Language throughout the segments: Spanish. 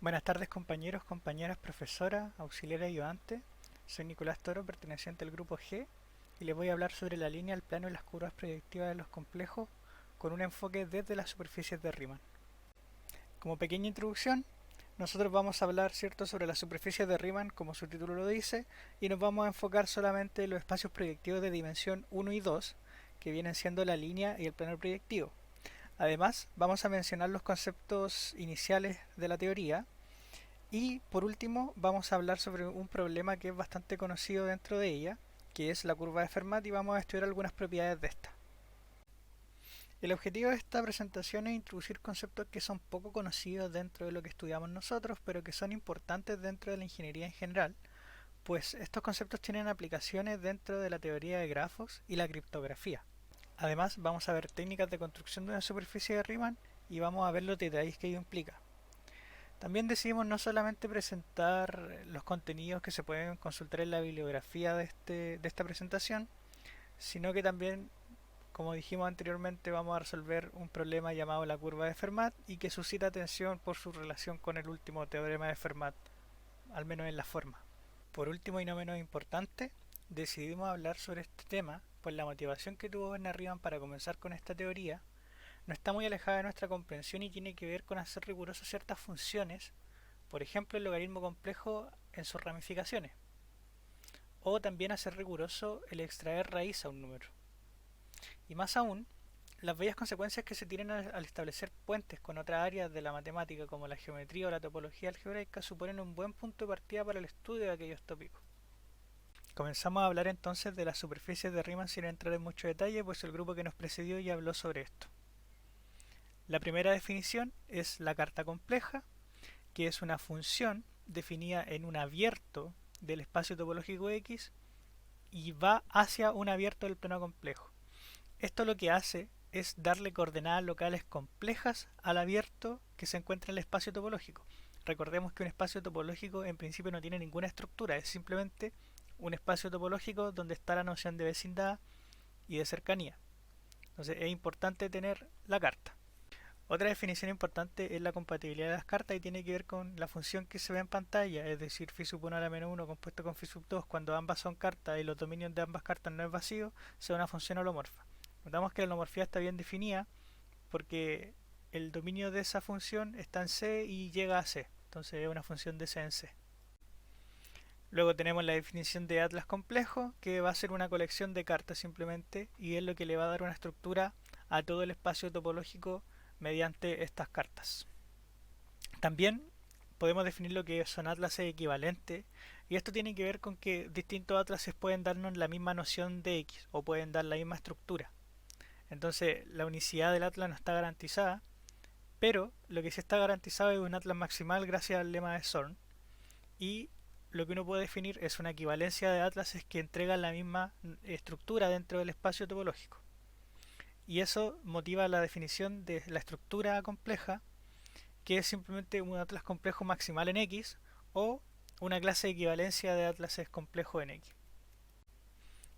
Buenas tardes compañeros, compañeras, profesora, auxiliar y ayudante. Soy Nicolás Toro, perteneciente al grupo G, y les voy a hablar sobre la línea, el plano y las curvas proyectivas de los complejos con un enfoque desde las superficies de Riemann. Como pequeña introducción, nosotros vamos a hablar sobre las superficies de Riemann, como su título lo dice, y nos vamos a enfocar solamente en los espacios proyectivos de dimensión 1 y 2, que vienen siendo la línea y el plano proyectivo. Además, vamos a mencionar los conceptos iniciales de la teoría. Y por último, vamos a hablar sobre un problema que es bastante conocido dentro de ella, que es la curva de Fermat, y vamos a estudiar algunas propiedades de esta. El objetivo de esta presentación es introducir conceptos que son poco conocidos dentro de lo que estudiamos nosotros, pero que son importantes dentro de la ingeniería en general, pues estos conceptos tienen aplicaciones dentro de la teoría de grafos y la criptografía. Además, vamos a ver técnicas de construcción de una superficie de Riemann y vamos a ver los detalles que ello implica. También decidimos no solamente presentar los contenidos que se pueden consultar en la bibliografía de esta presentación, sino que también, como dijimos anteriormente, vamos a resolver un problema llamado la curva de Fermat y que suscita atención por su relación con el último teorema de Fermat, al menos en la forma. Por último y no menos importante, decidimos hablar sobre este tema, pues la motivación que tuvo Werner Riemann para comenzar con esta teoría no está muy alejada de nuestra comprensión y tiene que ver con hacer rigurosas ciertas funciones, por ejemplo el logaritmo complejo en sus ramificaciones, o también hacer riguroso el extraer raíz a un número. Y más aún, las bellas consecuencias que se tienen al establecer puentes con otras áreas de la matemática como la geometría o la topología algebraica suponen un buen punto de partida para el estudio de aquellos tópicos. Comenzamos a hablar entonces de las superficies de Riemann sin entrar en mucho detalle, pues el grupo que nos precedió ya habló sobre esto. La primera definición es la carta compleja, que es una función definida en un abierto del espacio topológico X y va hacia un abierto del plano complejo. Esto lo que hace es darle coordenadas locales complejas al abierto que se encuentra en el espacio topológico. Recordemos que un espacio topológico en principio no tiene ninguna estructura, es simplemente un espacio topológico donde está la noción de vecindad y de cercanía. Entonces es importante tener la carta. Otra definición importante es la compatibilidad de las cartas y tiene que ver con la función que se ve en pantalla, es decir, phi sub 1 a la menos 1 compuesto con phi sub 2 cuando ambas son cartas y los dominios de ambas cartas no es vacío, sea una función holomorfa. Notamos que la holomorfía está bien definida porque el dominio de esa función está en C y llega a C, entonces es una función de C en C. Luego tenemos la definición de atlas complejo, que va a ser una colección de cartas simplemente, y es lo que le va a dar una estructura a todo el espacio topológico mediante estas cartas. También podemos definir lo que son atlases equivalentes, y esto tiene que ver con que distintos atlases pueden darnos la misma noción de X o pueden dar la misma estructura. Entonces la unicidad del atlas no está garantizada, pero lo que sí está garantizado es un atlas maximal gracias al lema de Zorn, y lo que uno puede definir es una equivalencia de atlases que entregan la misma estructura dentro del espacio topológico. Y eso motiva la definición de la estructura compleja, que es simplemente un atlas complejo maximal en X o una clase de equivalencia de atlases complejos en X.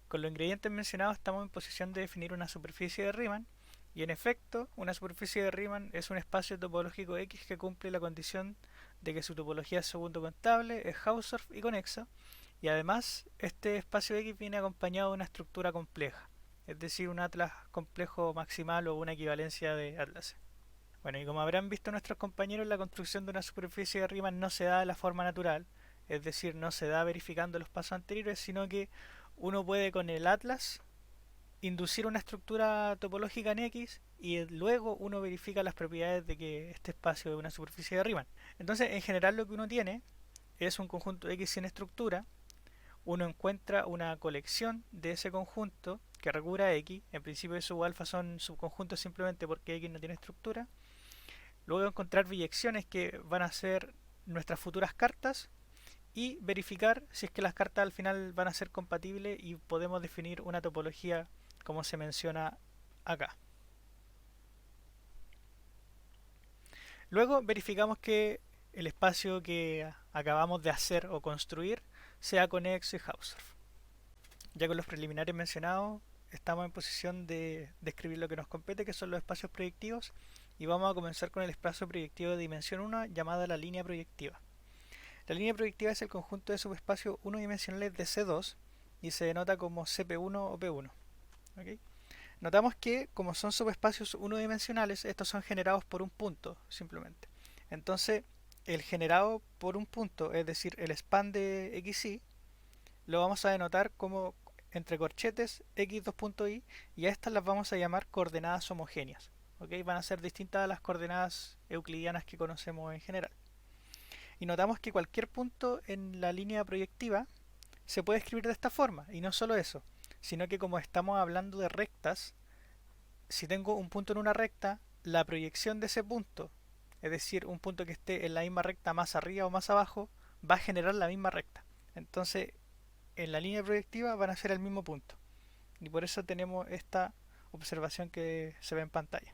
Con los ingredientes mencionados estamos en posición de definir una superficie de Riemann, y en efecto, una superficie de Riemann es un espacio topológico X que cumple la condición de que su topología es segundo contable, es Hausdorff y conexa, y además este espacio X viene acompañado de una estructura compleja, es decir, un atlas complejo maximal o una equivalencia de atlases. Bueno, y como habrán visto nuestros compañeros, la construcción de una superficie de Riemann no se da de la forma natural, es decir, no se da verificando los pasos anteriores, sino que uno puede con el atlas inducir una estructura topológica en X y luego uno verifica las propiedades de que este espacio es una superficie de Riemann. Entonces, en general lo que uno tiene es un conjunto X sin estructura, uno encuentra una colección de ese conjunto que recubra X, en principio sub alfa son subconjuntos simplemente porque X no tiene estructura, luego encontrar biyecciones que van a ser nuestras futuras cartas y verificar si es que las cartas al final van a ser compatibles y podemos definir una topología como se menciona acá. Luego verificamos que el espacio que acabamos de hacer o construir sea conexo y Hausdorff. Ya con los preliminares mencionados, estamos en posición de describir lo que nos compete, que son los espacios proyectivos, y vamos a comenzar con el espacio proyectivo de dimensión 1 llamada la línea proyectiva. La línea proyectiva es el conjunto de subespacios unidimensionales de C2 y se denota como CP1 o P1. ¿Okay? Notamos que como son subespacios unidimensionales, estos son generados por un punto simplemente. Entonces, el generado por un punto, es decir, el span de xy, lo vamos a denotar como entre corchetes x2.y y a estas las vamos a llamar coordenadas homogéneas. ¿Okay? Van a ser distintas a las coordenadas euclidianas que conocemos en general. Y notamos que cualquier punto en la línea proyectiva se puede escribir de esta forma, y no solo eso, sino que como estamos hablando de rectas, si tengo un punto en una recta, la proyección de ese punto, es decir, un punto que esté en la misma recta más arriba o más abajo, va a generar la misma recta. Entonces, en la línea proyectiva van a ser el mismo punto. Y por eso tenemos esta observación que se ve en pantalla.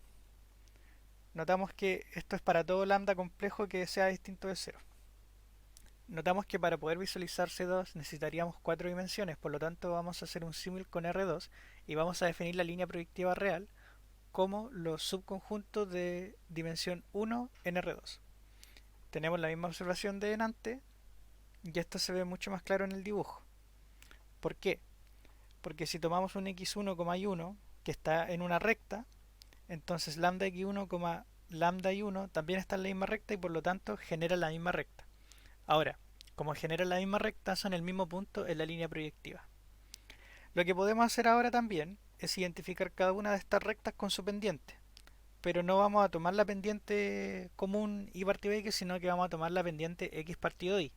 Notamos que esto es para todo lambda complejo que sea distinto de 0. Notamos que para poder visualizar C2 necesitaríamos 4 dimensiones, por lo tanto vamos a hacer un símil con R2 y vamos a definir la línea proyectiva real como los subconjuntos de dimensión 1 en R2. Tenemos la misma observación de delante y esto se ve mucho más claro en el dibujo. ¿Por qué? Porque si tomamos un x1, y1 que está en una recta, entonces lambda x1, lambda y1 también está en la misma recta y por lo tanto genera la misma recta. Ahora, como generan la misma recta, son el mismo punto en la línea proyectiva. Lo que podemos hacer ahora también es identificar cada una de estas rectas con su pendiente, pero no vamos a tomar la pendiente común y partido x, sino que vamos a tomar la pendiente x partido y.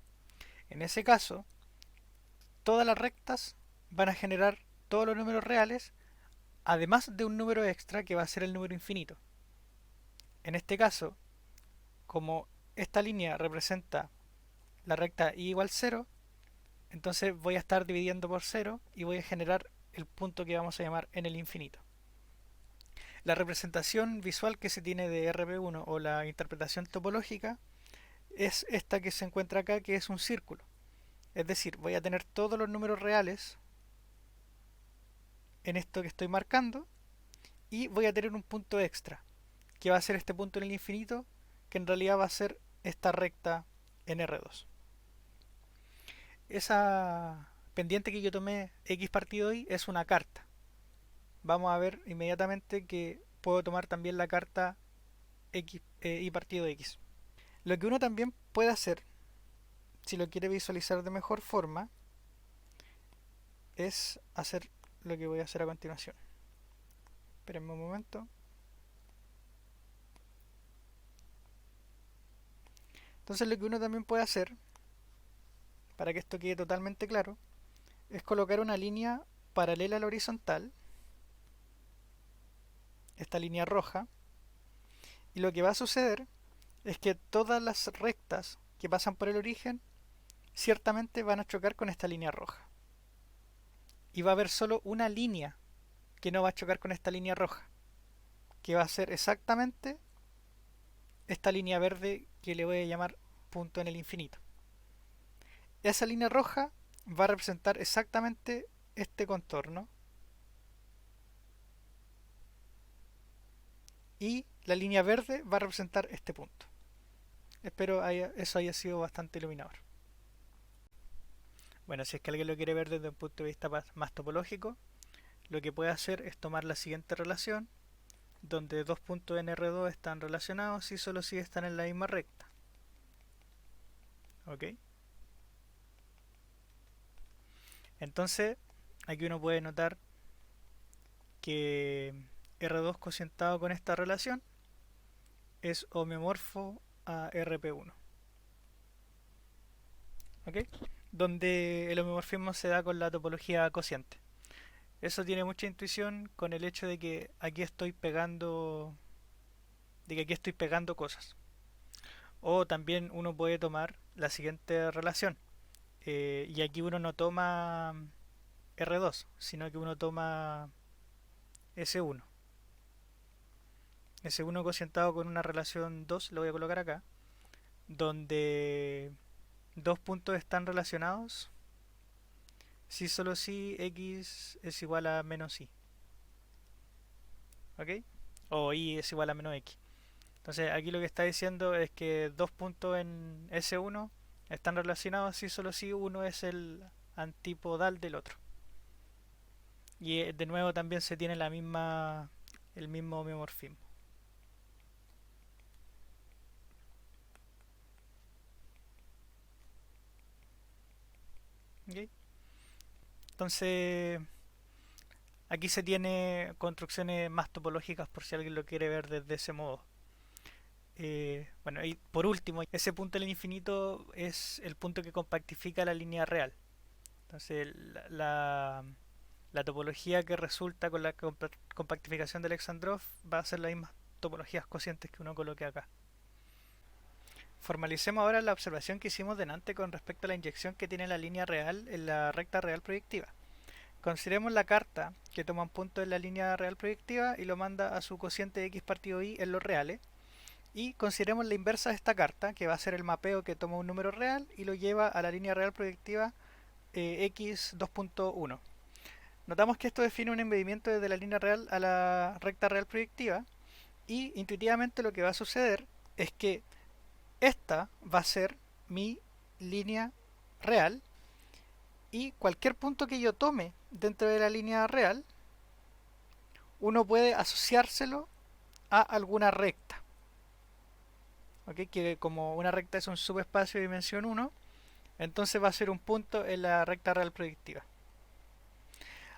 En ese caso, todas las rectas van a generar todos los números reales, además de un número extra que va a ser el número infinito. En este caso, como esta línea representa la recta y igual 0, entonces voy a estar dividiendo por 0 y voy a generar el punto que vamos a llamar en el infinito. La representación visual que se tiene de RP1 o la interpretación topológica es esta que se encuentra acá, que es un círculo. Es decir, voy a tener todos los números reales en esto que estoy marcando y voy a tener un punto extra, que va a ser este punto en el infinito, que en realidad va a ser esta recta en R2. Esa pendiente que yo tomé x partido y es una carta. Vamos a ver inmediatamente que puedo tomar también la carta x, y partido x. Lo que uno también puede hacer, si lo quiere visualizar de mejor forma, es hacer lo que voy a hacer a continuación. Espérenme un momento. Entonces lo que uno también puede hacer, para que esto quede totalmente claro, es colocar una línea paralela a la horizontal, esta línea roja, y lo que va a suceder es que todas las rectas que pasan por el origen ciertamente van a chocar con esta línea roja. Y va a haber solo una línea que no va a chocar con esta línea roja, que va a ser exactamente esta línea verde que le voy a llamar punto en el infinito. Esa línea roja va a representar exactamente este contorno y la línea verde va a representar este punto. Espero eso haya sido bastante iluminador. Bueno, si es que alguien lo quiere ver desde un punto de vista más topológico, lo que puede hacer es tomar la siguiente relación, donde dos puntos en R2 están relacionados y solo si están en la misma recta. ¿Ok? Entonces, aquí uno puede notar que R2 cocientado con esta relación es homeomorfo a RP1. ¿Ok? Donde el homeomorfismo se da con la topología cociente. Eso tiene mucha intuición con el hecho de que aquí estoy pegando cosas. O también uno puede tomar la siguiente relación. Y aquí uno no toma R2, sino que uno toma S1. S1 cocientado con una relación 2, lo voy a colocar acá, donde dos puntos están relacionados si solo si x es igual a menos y. ¿Ok? O y es igual a menos x. Entonces aquí lo que está diciendo es que dos puntos en S1 están relacionados si solo si uno es el antipodal del otro. Y de nuevo también se tiene el mismo homeomorfismo. ¿Okay? Entonces aquí se tiene construcciones más topológicas por si alguien lo quiere ver desde ese modo. Bueno, y por último, ese punto del infinito es el punto que compactifica la línea real. Entonces, la topología que resulta con la compactificación de Alexandrov va a ser las mismas topologías cocientes que uno coloque acá. Formalicemos ahora la observación que hicimos delante con respecto a la inyección que tiene la línea real en la recta real proyectiva. Consideremos la carta que toma un punto en la línea real proyectiva y lo manda a su cociente x partido y en los reales. Y consideremos la inversa de esta carta, que va a ser el mapeo que toma un número real y lo lleva a la línea real proyectiva x 2.1. Notamos que esto define un embedimiento desde la línea real a la recta real proyectiva y intuitivamente lo que va a suceder es que esta va a ser mi línea real y cualquier punto que yo tome dentro de la línea real uno puede asociárselo a alguna recta. ¿Okay? Que como una recta es un subespacio de dimensión 1, entonces va a ser un punto en la recta real proyectiva.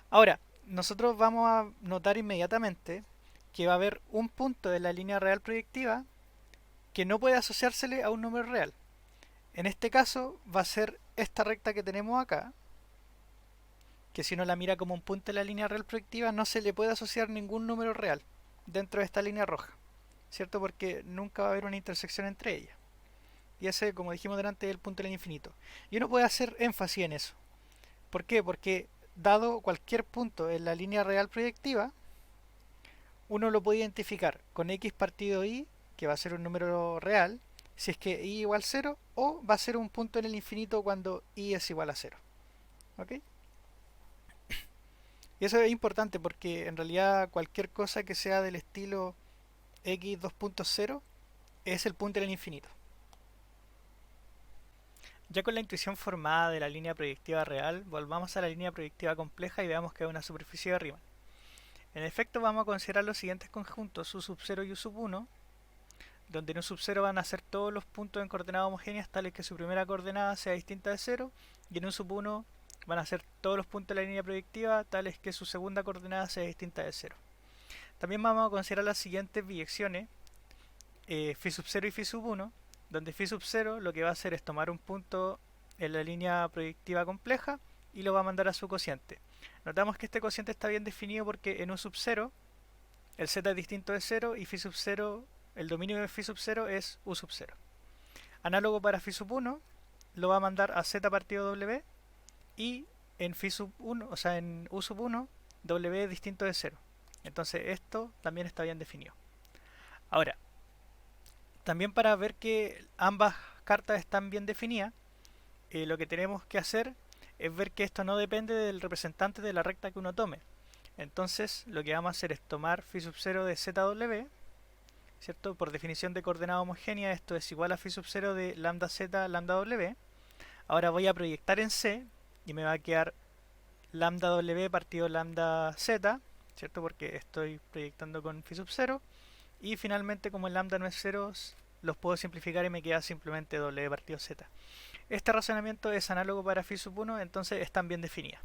Ahora, nosotros vamos a notar inmediatamente que va a haber un punto de la línea real proyectiva que no puede asociársele a un número real. En este caso va a ser esta recta que tenemos acá, que si uno la mira como un punto de la línea real proyectiva no se le puede asociar ningún número real dentro de esta línea roja, ¿cierto? Porque nunca va a haber una intersección entre ellas. Y ese, como dijimos delante, es el punto del infinito. Y uno puede hacer énfasis en eso. ¿Por qué? Porque dado cualquier punto en la línea real proyectiva, uno lo puede identificar con x partido y, que va a ser un número real, si es que y igual a 0, o va a ser un punto en el infinito cuando y es igual a 0. ¿Ok? Y eso es importante porque en realidad cualquier cosa que sea del estilo x 2.0 es el punto en el infinito. Ya con la intuición formada de la línea proyectiva real, volvamos a la línea proyectiva compleja y veamos que es una superficie de Riemann. En efecto, vamos a considerar los siguientes conjuntos, U sub 0 y U sub 1, donde en U sub 0 van a ser todos los puntos en coordenadas homogéneas tales que su primera coordenada sea distinta de 0, y en U sub 1 van a ser todos los puntos de la línea proyectiva tales que su segunda coordenada sea distinta de 0. También vamos a considerar las siguientes biyecciones, phi sub 0 y phi sub 1, donde phi sub 0 lo que va a hacer es tomar un punto en la línea proyectiva compleja y lo va a mandar a su cociente. Notamos que este cociente está bien definido porque en U sub 0 el z es distinto de 0 y phi sub 0, el dominio de phi sub 0 es U sub 0. Análogo para phi sub 1 lo va a mandar a z partido w y en phi sub 1, o sea en U sub 1 w es distinto de 0. Entonces esto también está bien definido. Ahora, también para ver que ambas cartas están bien definidas, lo que tenemos que hacer es ver que esto no depende del representante de la recta que uno tome. Entonces lo que vamos a hacer es tomar phi sub 0 de zw, ¿cierto? Por definición de coordenada homogénea esto es igual a phi sub 0 de lambda z lambda w. Ahora voy a proyectar en C y me va a quedar lambda w partido lambda z, ¿cierto? Porque estoy proyectando con phi sub 0. Y finalmente, como el lambda no es 0, los puedo simplificar y me queda simplemente w partido z. Este razonamiento es análogo para phi sub 1, entonces están bien definidas.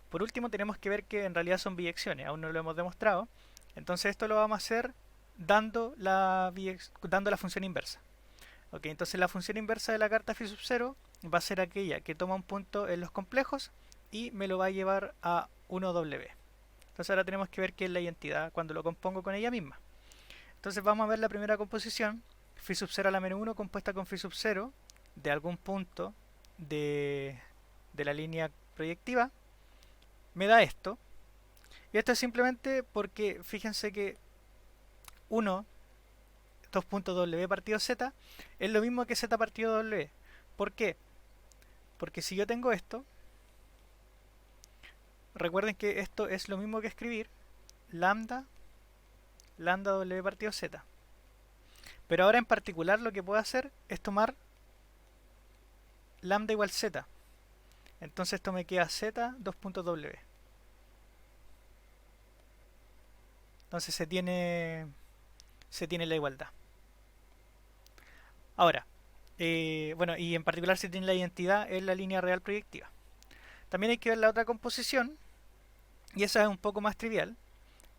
Por último, tenemos que ver que en realidad son biyecciones, aún no lo hemos demostrado. Entonces esto lo vamos a hacer dando la función inversa. Ok, entonces la función inversa de la carta phi sub 0 va a ser aquella que toma un punto en los complejos y me lo va a llevar a 1w. Entonces ahora tenemos que ver qué es la identidad cuando lo compongo con ella misma. Entonces vamos a ver la primera composición, phi sub 0 a la menos 1 compuesta con phi sub 0 de algún punto de la línea proyectiva, me da esto. Y esto es simplemente porque fíjense que 1, 2.w partido z, es lo mismo que z partido w. ¿Por qué? Porque si yo tengo esto, recuerden que esto es lo mismo que escribir lambda w partido z. Pero ahora en particular lo que puedo hacer es tomar lambda igual z. Entonces esto me queda z 2.w. Entonces se tiene la igualdad. Ahora, bueno, y en particular se tiene la identidad en la línea real proyectiva. También hay que ver la otra composición, y esa es un poco más trivial,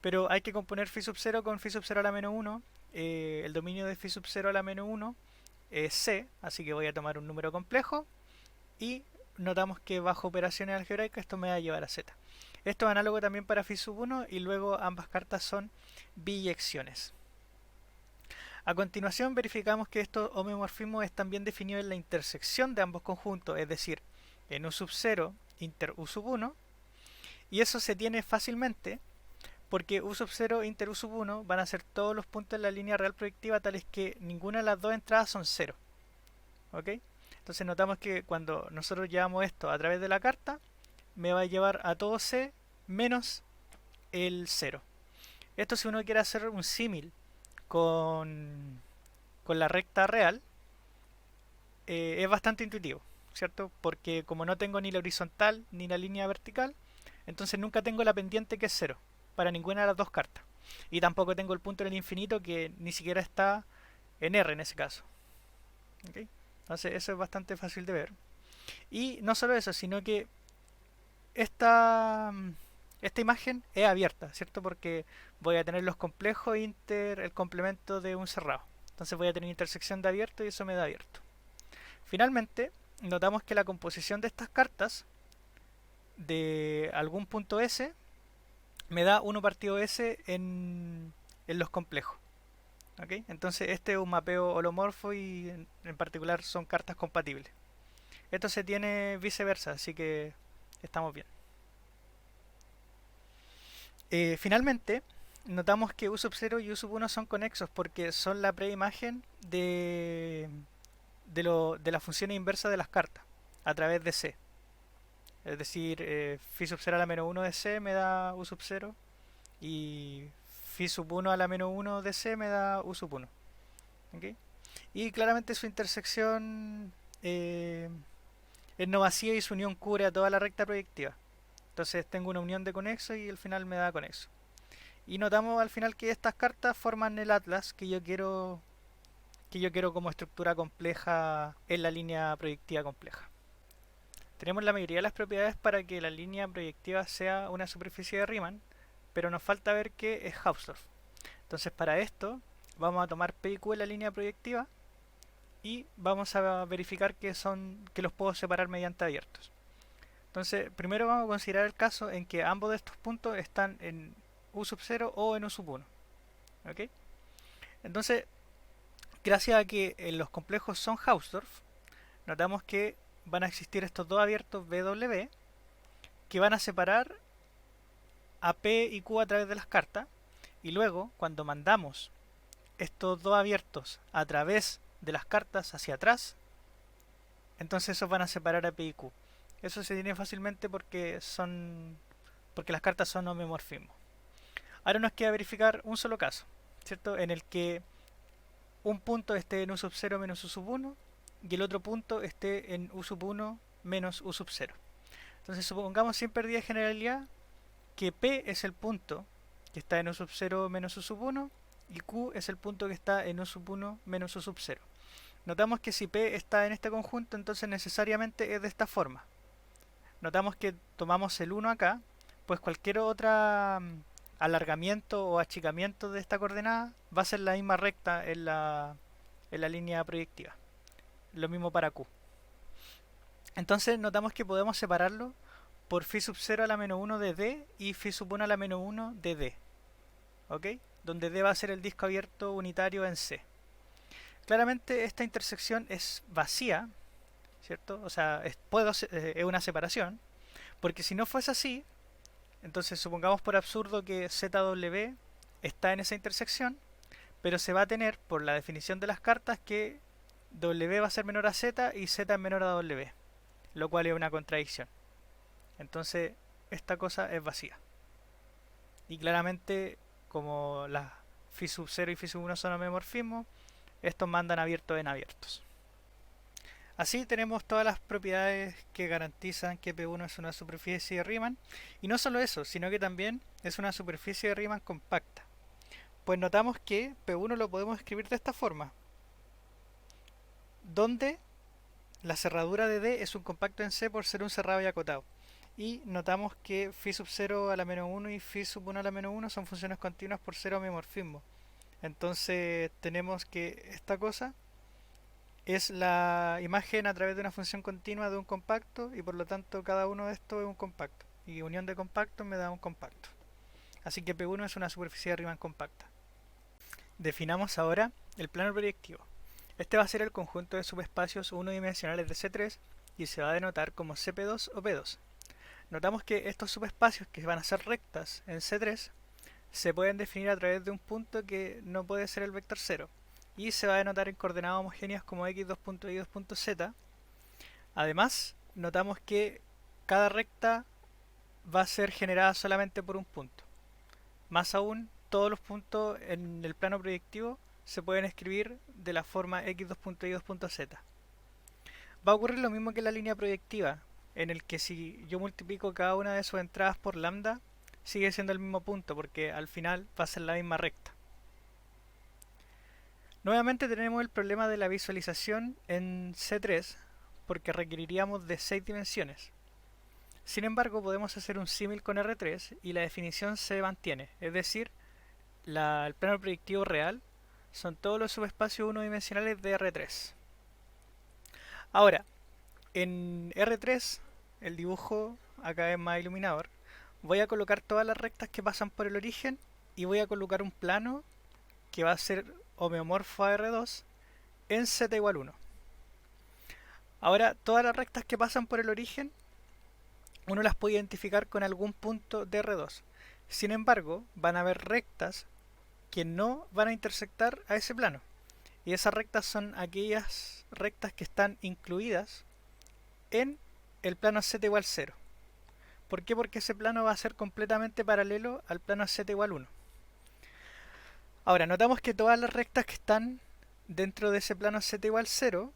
pero hay que componer phi sub 0 con phi sub 0 a la menos 1. El dominio de phi sub 0 a la menos 1 es c, así que voy a tomar un número complejo, y notamos que bajo operaciones algebraicas esto me va a llevar a z. Esto es análogo también para phi sub 1, y luego ambas cartas son biyecciones. A continuación verificamos que estos homomorfismos están bien definidos en la intersección de ambos conjuntos, es decir, en u sub 0 inter u sub 1, y eso se tiene fácilmente porque u sub 0 inter u sub 1 van a ser todos los puntos en la línea real proyectiva tales que ninguna de las dos entradas son 0. ¿Ok? Entonces notamos que cuando nosotros llevamos esto a través de la carta, me va a llevar a todo C menos el 0. Esto, si uno quiere hacer un símil con la recta real, es bastante intuitivo, ¿cierto? Porque como no tengo ni la horizontal ni la línea vertical, entonces nunca tengo la pendiente que es 0 para ninguna de las dos cartas. Y tampoco tengo el punto en el infinito que ni siquiera está en R en ese caso. ¿Okay? Entonces eso es bastante fácil de ver. Y no solo eso, sino que esta, esta imagen es abierta, ¿cierto? Porque voy a tener los complejos inter, el complemento de un cerrado. Entonces voy a tener intersección de abierto y eso me da abierto. Finalmente, notamos que la composición de estas cartas de algún punto S me da 1 partido S en los complejos. ¿Okay? Entonces este es un mapeo holomorfo y en particular son cartas compatibles. Esto se tiene viceversa, así que estamos bien. Finalmente, notamos que u sub 0 y u sub 1 son conexos porque son la preimagen de la función inversa de las cartas a través de C. Es decir, phi sub 0 a la menos 1 de C me da u sub 0 y phi sub 1 a la menos 1 de C me da u sub 1. ¿Okay? Y claramente su intersección es no vacía y su unión cubre a toda la recta proyectiva. Entonces tengo una unión de conexo y al final me da conexo. Y notamos al final que estas cartas forman el atlas que yo quiero como estructura compleja en la línea proyectiva compleja. Tenemos la mayoría de las propiedades para que la línea proyectiva sea una superficie de Riemann, pero nos falta ver qué es Hausdorff. Entonces para esto vamos a tomar P y Q en la línea proyectiva y vamos a verificar que los puedo separar mediante abiertos. Entonces primero vamos a considerar el caso en que ambos de estos puntos están en u sub 0 o en u sub 1. ¿Okay? Entonces, gracias a que los complejos son Hausdorff, notamos que van a existir estos dos abiertos BW que van a separar a P y Q a través de las cartas, y luego cuando mandamos estos dos abiertos a través de las cartas hacia atrás, entonces esos van a separar a P y Q. Eso se tiene fácilmente porque las cartas son homomorfismos. Ahora nos queda verificar un solo caso, ¿cierto? En el que un punto esté en u sub 0 menos u sub 1 y el otro punto esté en u sub 1 menos u sub 0. Entonces supongamos sin pérdida de generalidad que P es el punto que está en u sub 0 menos u sub 1 y Q es el punto que está en u sub 1 menos u sub 0. Notamos que si P está en este conjunto, entonces necesariamente es de esta forma. Notamos que tomamos el 1 acá, pues cualquier otra alargamiento o achicamiento de esta coordenada va a ser la misma recta en la línea proyectiva. Lo mismo para Q. Entonces notamos que podemos separarlo por phi sub 0 a la menos 1 de D y phi sub 1 a la menos 1 de D. ¿Ok? Donde D va a ser el disco abierto unitario en C. Claramente esta intersección es vacía, ¿cierto? O sea, es una separación, porque si no fuese así, entonces supongamos por absurdo que ZW está en esa intersección, pero se va a tener, por la definición de las cartas, que W va a ser menor a Z y Z es menor a W, lo cual es una contradicción. Entonces, esta cosa es vacía. Y claramente, como las phi sub 0 y phi sub 1 son homomorfismos, estos mandan abiertos en abiertos. Así tenemos todas las propiedades que garantizan que P1 es una superficie de Riemann, y no solo eso, sino que también es una superficie de Riemann compacta. Pues notamos que P1 lo podemos escribir de esta forma, donde la cerradura de D es un compacto en C por ser un cerrado y acotado. Y notamos que phi sub 0 a la menos 1 y phi sub 1 a la menos 1 son funciones continuas por cero homomorfismo. Entonces tenemos que esta cosa es la imagen a través de una función continua de un compacto, y por lo tanto cada uno de estos es un compacto. Y unión de compactos me da un compacto. Así que P1 es una superficie de Riemann compacta. Definamos ahora el plano proyectivo. Este va a ser el conjunto de subespacios unidimensionales de C3 y se va a denotar como CP2 o P2. Notamos que estos subespacios, que van a ser rectas en C3, se pueden definir a través de un punto que no puede ser el vector 0 y se va a denotar en coordenadas homogéneas como x2.y2.z. Además, notamos que cada recta va a ser generada solamente por un punto. Más aún, todos los puntos en el plano proyectivo se pueden escribir de la forma x2.y2.z. Va a ocurrir lo mismo que en la línea proyectiva, en el que si yo multiplico cada una de sus entradas por lambda, sigue siendo el mismo punto, porque al final va a ser la misma recta. Nuevamente tenemos el problema de la visualización en C3, porque requeriríamos de 6 dimensiones. Sin embargo, podemos hacer un símil con R3 y la definición se mantiene, es decir, el plano proyectivo real son todos los subespacios unidimensionales de R3. Ahora, en R3, el dibujo acá es más iluminador, voy a colocar todas las rectas que pasan por el origen y voy a colocar un plano que va a ser homeomorfo a R2 en z igual 1. Ahora, todas las rectas que pasan por el origen, uno las puede identificar con algún punto de R2. Sin embargo, van a haber rectas que no van a intersectar a ese plano. Y esas rectas son aquellas rectas que están incluidas en el plano z igual 0. ¿Por qué? Porque ese plano va a ser completamente paralelo al plano z igual 1. Ahora, notamos que todas las rectas que están dentro de ese plano z igual 0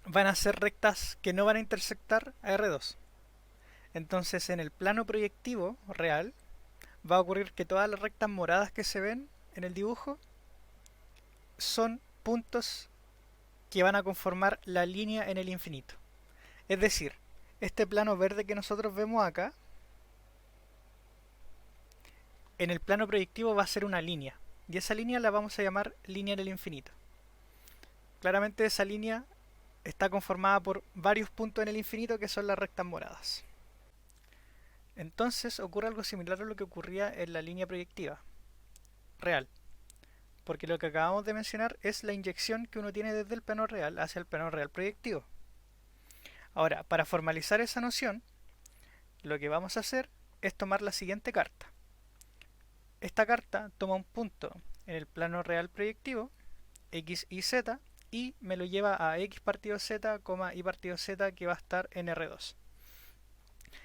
van a ser rectas que no van a intersectar a R2. Entonces, en el plano proyectivo real, va a ocurrir que todas las rectas moradas que se ven en el dibujo son puntos que van a conformar la línea en el infinito. Es decir, este plano verde que nosotros vemos acá, en el plano proyectivo va a ser una línea, y esa línea la vamos a llamar línea en el infinito. Claramente esa línea está conformada por varios puntos en el infinito que son las rectas moradas. Entonces ocurre algo similar a lo que ocurría en la línea proyectiva real, porque lo que acabamos de mencionar es la inyección que uno tiene desde el plano real hacia el plano real proyectivo. Ahora, para formalizar esa noción, lo que vamos a hacer es tomar la siguiente carta. Esta carta toma un punto en el plano real proyectivo, x y z, y me lo lleva a x partido z, y partido z, que va a estar en R2.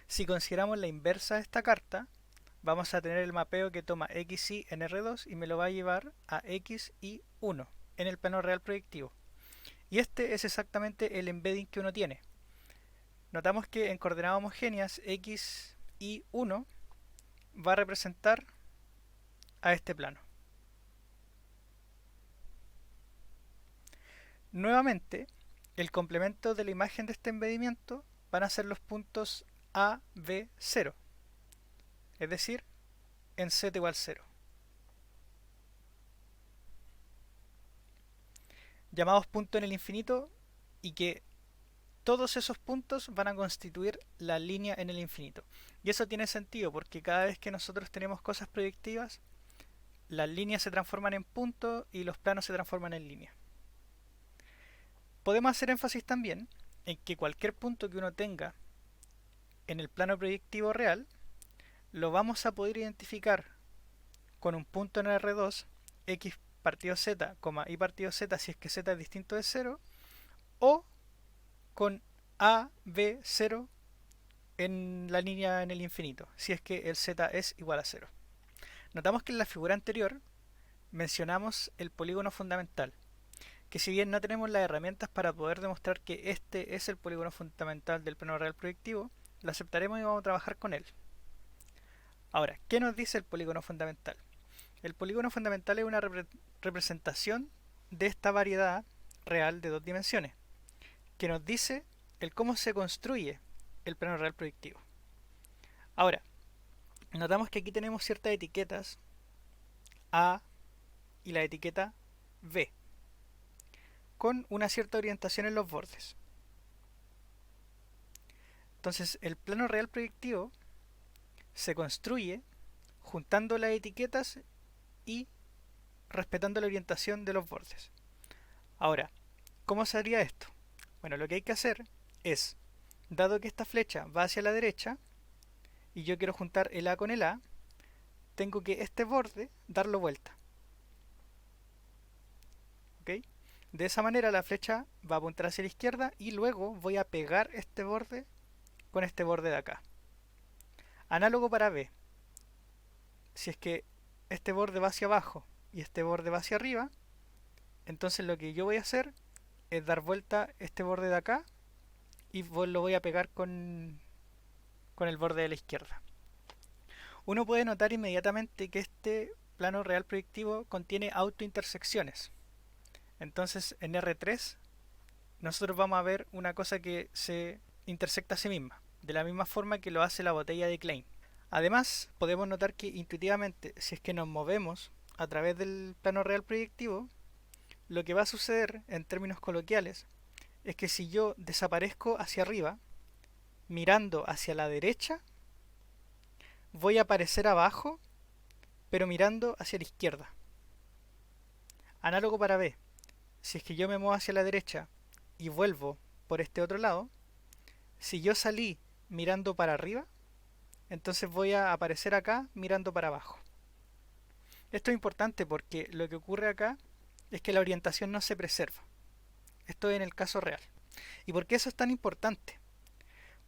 Si consideramos la inversa de esta carta, vamos a tener el mapeo que toma xy en R2 y me lo va a llevar a x y 1 en el plano real proyectivo. Y este es exactamente el embedding que uno tiene. Notamos que en coordenadas homogéneas x y 1 va a representar a este plano. Nuevamente, el complemento de la imagen de este embedimiento van a ser los puntos A, B, 0, es decir, en z igual 0. Llamados puntos en el infinito, y que todos esos puntos van a constituir la línea en el infinito. Y eso tiene sentido porque cada vez que nosotros tenemos cosas proyectivas, las líneas se transforman en puntos y los planos se transforman en líneas. Podemos hacer énfasis también en que cualquier punto que uno tenga en el plano proyectivo real, lo vamos a poder identificar con un punto en R2, x partido z, y partido z si es que z es distinto de 0, o con A, B, 0 en la línea en el infinito, si es que el z es igual a 0. Notamos que en la figura anterior mencionamos el polígono fundamental, que si bien no tenemos las herramientas para poder demostrar que este es el polígono fundamental del plano real proyectivo, lo aceptaremos y vamos a trabajar con él. Ahora, ¿qué nos dice el polígono fundamental? El polígono fundamental es una representación de esta variedad real de dos dimensiones, que nos dice el cómo se construye el plano real proyectivo. Ahora, notamos que aquí tenemos ciertas etiquetas A y la etiqueta B, con una cierta orientación en los bordes. Entonces, el plano real proyectivo se construye juntando las etiquetas y respetando la orientación de los bordes. Ahora, ¿cómo se haría esto? Bueno, lo que hay que hacer es, dado que esta flecha va hacia la derecha y yo quiero juntar el A con el A, tengo que este borde darlo vuelta. ¿Ok? De esa manera la flecha va a apuntar hacia la izquierda y luego voy a pegar este borde con este borde de acá. Análogo para B. Si es que este borde va hacia abajo y este borde va hacia arriba, entonces lo que yo voy a hacer es dar vuelta este borde de acá y lo voy a pegar con el borde de la izquierda. Uno puede notar inmediatamente que este plano real proyectivo contiene autointersecciones. Entonces en R3 nosotros vamos a ver una cosa que se intersecta a sí misma, de la misma forma que lo hace la botella de Klein. Además, podemos notar que intuitivamente, si es que nos movemos a través del plano real proyectivo, lo que va a suceder en términos coloquiales es que si yo desaparezco hacia arriba, mirando hacia la derecha, voy a aparecer abajo, pero mirando hacia la izquierda. Análogo para B. Si es que yo me muevo hacia la derecha y vuelvo por este otro lado, si yo salí mirando para arriba, entonces voy a aparecer acá mirando para abajo. Esto es importante porque lo que ocurre acá es que la orientación no se preserva. Esto es en el caso real. ¿Y por qué eso es tan importante?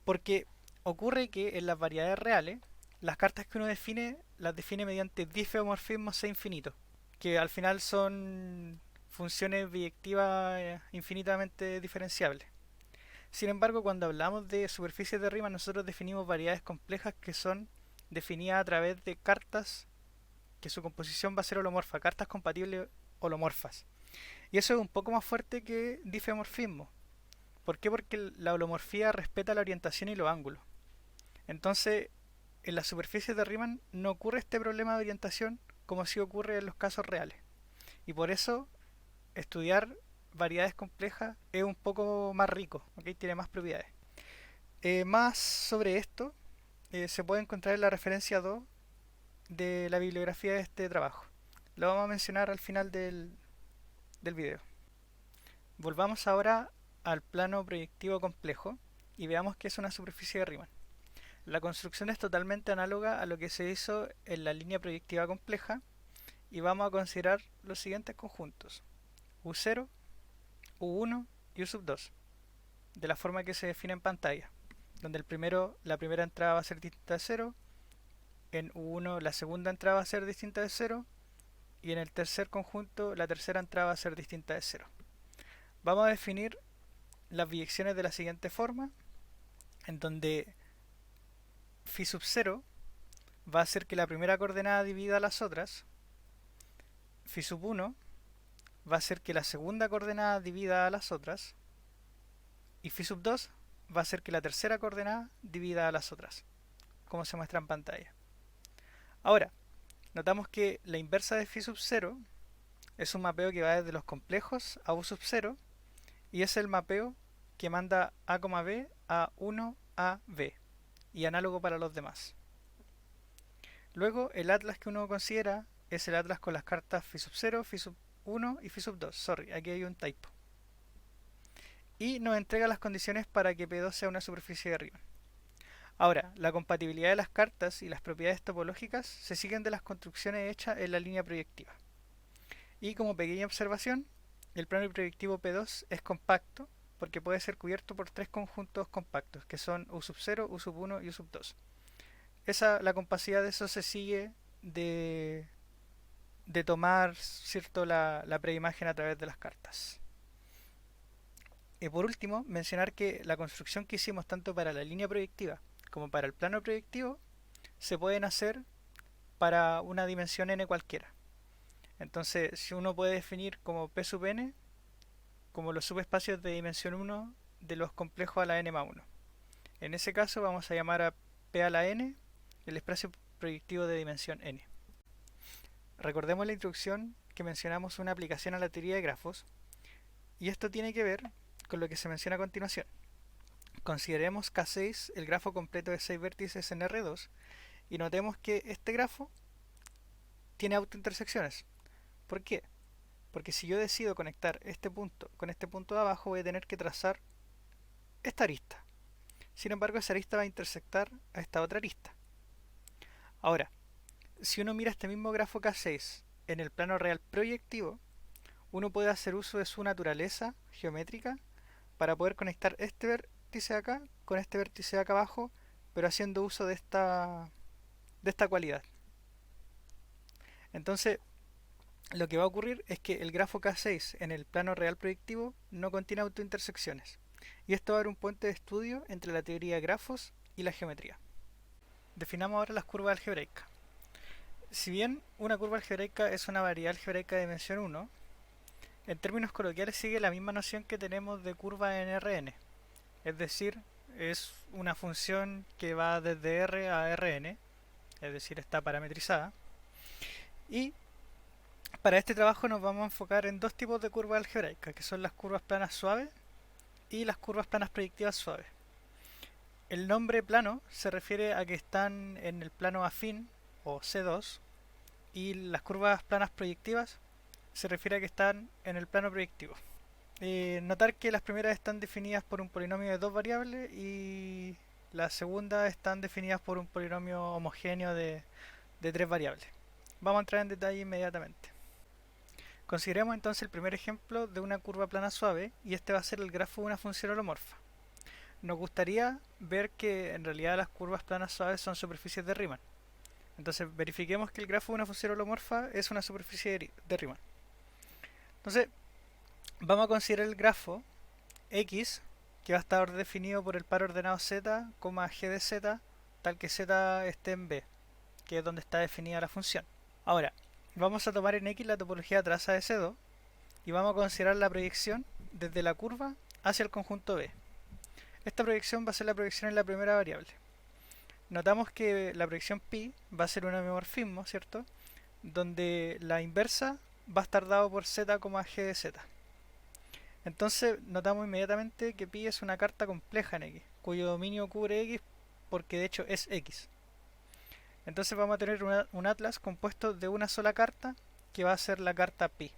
Porque ocurre que en las variedades reales, las cartas que uno define, las define mediante difeomorfismos C infinitos, que al final son funciones biyectivas infinitamente diferenciables. Sin embargo, cuando hablamos de superficies de Riemann, nosotros definimos variedades complejas que son definidas a través de cartas que su composición va a ser holomorfa, cartas compatibles holomorfas. Y eso es un poco más fuerte que difeomorfismo. ¿Por qué? Porque la holomorfía respeta la orientación y los ángulos. Entonces, en las superficies de Riemann no ocurre este problema de orientación como sí ocurre en los casos reales. Y por eso, estudiar variedades complejas es un poco más rico, ¿okay? Tiene más propiedades. Más sobre esto se puede encontrar en la referencia 2 de la bibliografía de este trabajo. Lo vamos a mencionar al final del video. Volvamos ahora al plano proyectivo complejo y veamos qué es una superficie de Riemann. La construcción es totalmente análoga a lo que se hizo en la línea proyectiva compleja y vamos a considerar los siguientes conjuntos: U0, U1 y U2, de la forma que se define en pantalla, donde la primera entrada va a ser distinta de 0, en U1 la segunda entrada va a ser distinta de 0 y en el tercer conjunto la tercera entrada va a ser distinta de 0. Vamos a definir las biyecciones de la siguiente forma, en donde phi sub 0 va a hacer que la primera coordenada divida a las otras, phi sub 1 va a hacer que la segunda coordenada divida a las otras, y phi sub 2 va a hacer que la tercera coordenada divida a las otras, como se muestra en pantalla. Ahora, notamos que la inversa de phi sub 0 es un mapeo que va desde los complejos a U sub 0 y es el mapeo que manda A, B a 1, A, B, y análogo para los demás. Luego, el atlas que uno considera es el atlas con las cartas phi sub 0, phi sub 1 y phi sub 2. Sorry, aquí hay un typo. Y nos entrega las condiciones para que P2 sea una superficie de Riemann. Ahora, la compatibilidad de las cartas y las propiedades topológicas se siguen de las construcciones hechas en la línea proyectiva. Y como pequeña observación, el plano proyectivo P2 es compacto porque puede ser cubierto por tres conjuntos compactos, que son U sub 0, U sub 1 y U sub 2. La compacidad de eso se sigue de de tomar, ¿cierto?, la preimagen a través de las cartas. Y por último, mencionar que la construcción que hicimos tanto para la línea proyectiva como para el plano proyectivo se pueden hacer para una dimensión n cualquiera. Entonces, si uno puede definir como P sub n como los subespacios de dimensión 1 de los complejos a la n+1. En ese caso vamos a llamar a P a la n el espacio proyectivo de dimensión n. Recordemos la introducción que mencionamos una aplicación a la teoría de grafos, y esto tiene que ver con lo que se menciona a continuación. Consideremos K6 el grafo completo de 6 vértices en R2 y notemos que este grafo tiene autointersecciones. ¿Por qué? Porque si yo decido conectar este punto con este punto de abajo, voy a tener que trazar esta arista. Sin embargo, esa arista va a intersectar a esta otra arista. Ahora, si uno mira este mismo grafo K6 en el plano real proyectivo, uno puede hacer uso de su naturaleza geométrica para poder conectar este vértice de acá con este vértice de acá abajo, pero haciendo uso de esta cualidad. Entonces, lo que va a ocurrir es que el grafo K6 en el plano real proyectivo no contiene autointersecciones. Y esto va a dar un puente de estudio entre la teoría de grafos y la geometría. Definamos ahora las curvas algebraicas. Si bien una curva algebraica es una variedad algebraica de dimensión 1, en términos coloquiales sigue la misma noción que tenemos de curva en Rn. Es decir, es una función que va desde R a Rn, es decir, está parametrizada. Y para este trabajo nos vamos a enfocar en dos tipos de curvas algebraicas, que son las curvas planas suaves y las curvas planas proyectivas suaves. El nombre plano se refiere a que están en el plano afín, o C2, y las curvas planas proyectivas se refiere a que están en el plano proyectivo. Notar que las primeras están definidas por un polinomio de dos variables y las segundas están definidas por un polinomio homogéneo de tres variables. Vamos a entrar en detalle inmediatamente. Consideremos entonces el primer ejemplo de una curva plana suave, y este va a ser el grafo de una función holomorfa. Nos gustaría ver que en realidad las curvas planas suaves son superficies de Riemann. Entonces verifiquemos que el grafo de una función holomorfa es una superficie de Riemann. Entonces vamos a considerar el grafo X, que va a estar definido por el par ordenado Z, G de Z, tal que Z esté en B, que es donde está definida la función. Ahora, vamos a tomar en X la topología traza de C2 y vamos a considerar la proyección desde la curva hacia el conjunto B. Esta proyección va a ser la proyección en la primera variable. Notamos que la proyección pi va a ser un homeomorfismo, ¿cierto? Donde la inversa va a estar dado por Z, G de Z. Entonces notamos inmediatamente que pi es una carta compleja en X, cuyo dominio cubre X porque de hecho es X. Entonces vamos a tener un atlas compuesto de una sola carta que va a ser la carta pi.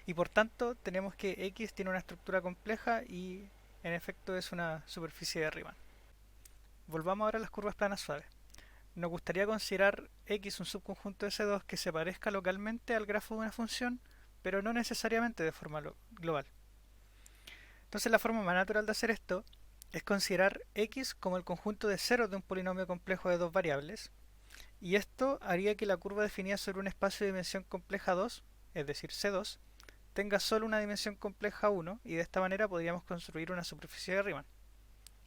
Y por tanto tenemos que X tiene una estructura compleja y en efecto es una superficie de Riemann. Volvamos ahora a las curvas planas suaves. Nos gustaría considerar X un subconjunto de C2 que se parezca localmente al grafo de una función, pero no necesariamente de forma global. Entonces la forma más natural de hacer esto es considerar X como el conjunto de ceros de un polinomio complejo de dos variables, y esto haría que la curva definida sobre un espacio de dimensión compleja 2, es decir C2, tenga solo una dimensión compleja 1, y de esta manera podríamos construir una superficie de Riemann.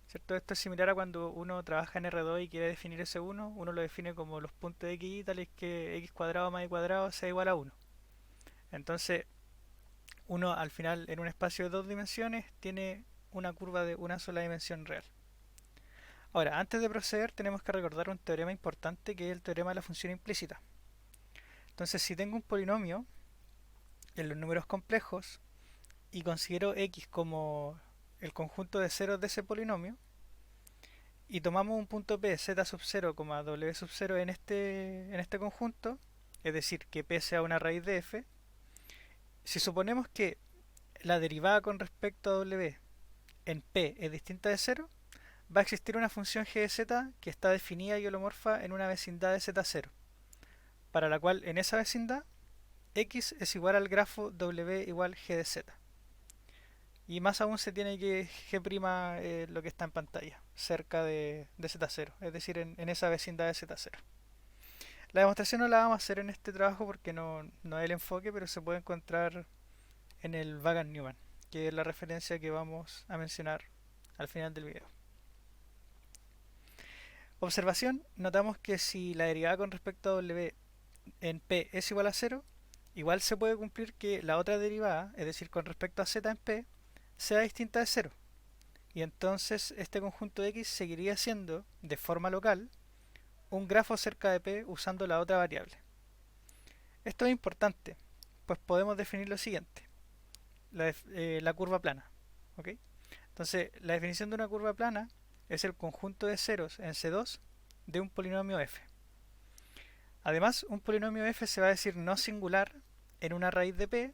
¿Cierto? Esto es similar a cuando uno trabaja en R2 y quiere definir ese 1, uno lo define como los puntos de X tales que X cuadrado más Y cuadrado sea igual a 1. Entonces, uno al final en un espacio de dos dimensiones tiene una curva de una sola dimensión real. Ahora, antes de proceder tenemos que recordar un teorema importante, que es el teorema de la función implícita. Entonces, si tengo un polinomio en los números complejos y considero X como el conjunto de ceros de ese polinomio, y tomamos un punto P, Z sub 0, W sub 0 en este conjunto, es decir, que P sea una raíz de F, si suponemos que la derivada con respecto a W en P es distinta de 0, va a existir una función g de z que está definida y holomorfa en una vecindad de z0, para la cual en esa vecindad x es igual al grafo w igual g de z. Y más aún se tiene que g' lo que está en pantalla, cerca de z0, es decir, en esa vecindad de z0. La demostración no la vamos a hacer en este trabajo porque no es el enfoque, pero se puede encontrar en el Vaughan-Newman, que es la referencia que vamos a mencionar al final del video. Observación, notamos que si la derivada con respecto a W en P es igual a 0, igual se puede cumplir que la otra derivada, es decir, con respecto a Z en P, sea distinta de 0. Y entonces este conjunto X seguiría siendo, de forma local, un grafo cerca de P usando la otra variable. Esto es importante, pues podemos definir lo siguiente, la curva plana. ¿Ok? Entonces, la definición de una curva plana es el conjunto de ceros en C2 de un polinomio f. Además, un polinomio f se va a decir no singular en una raíz de p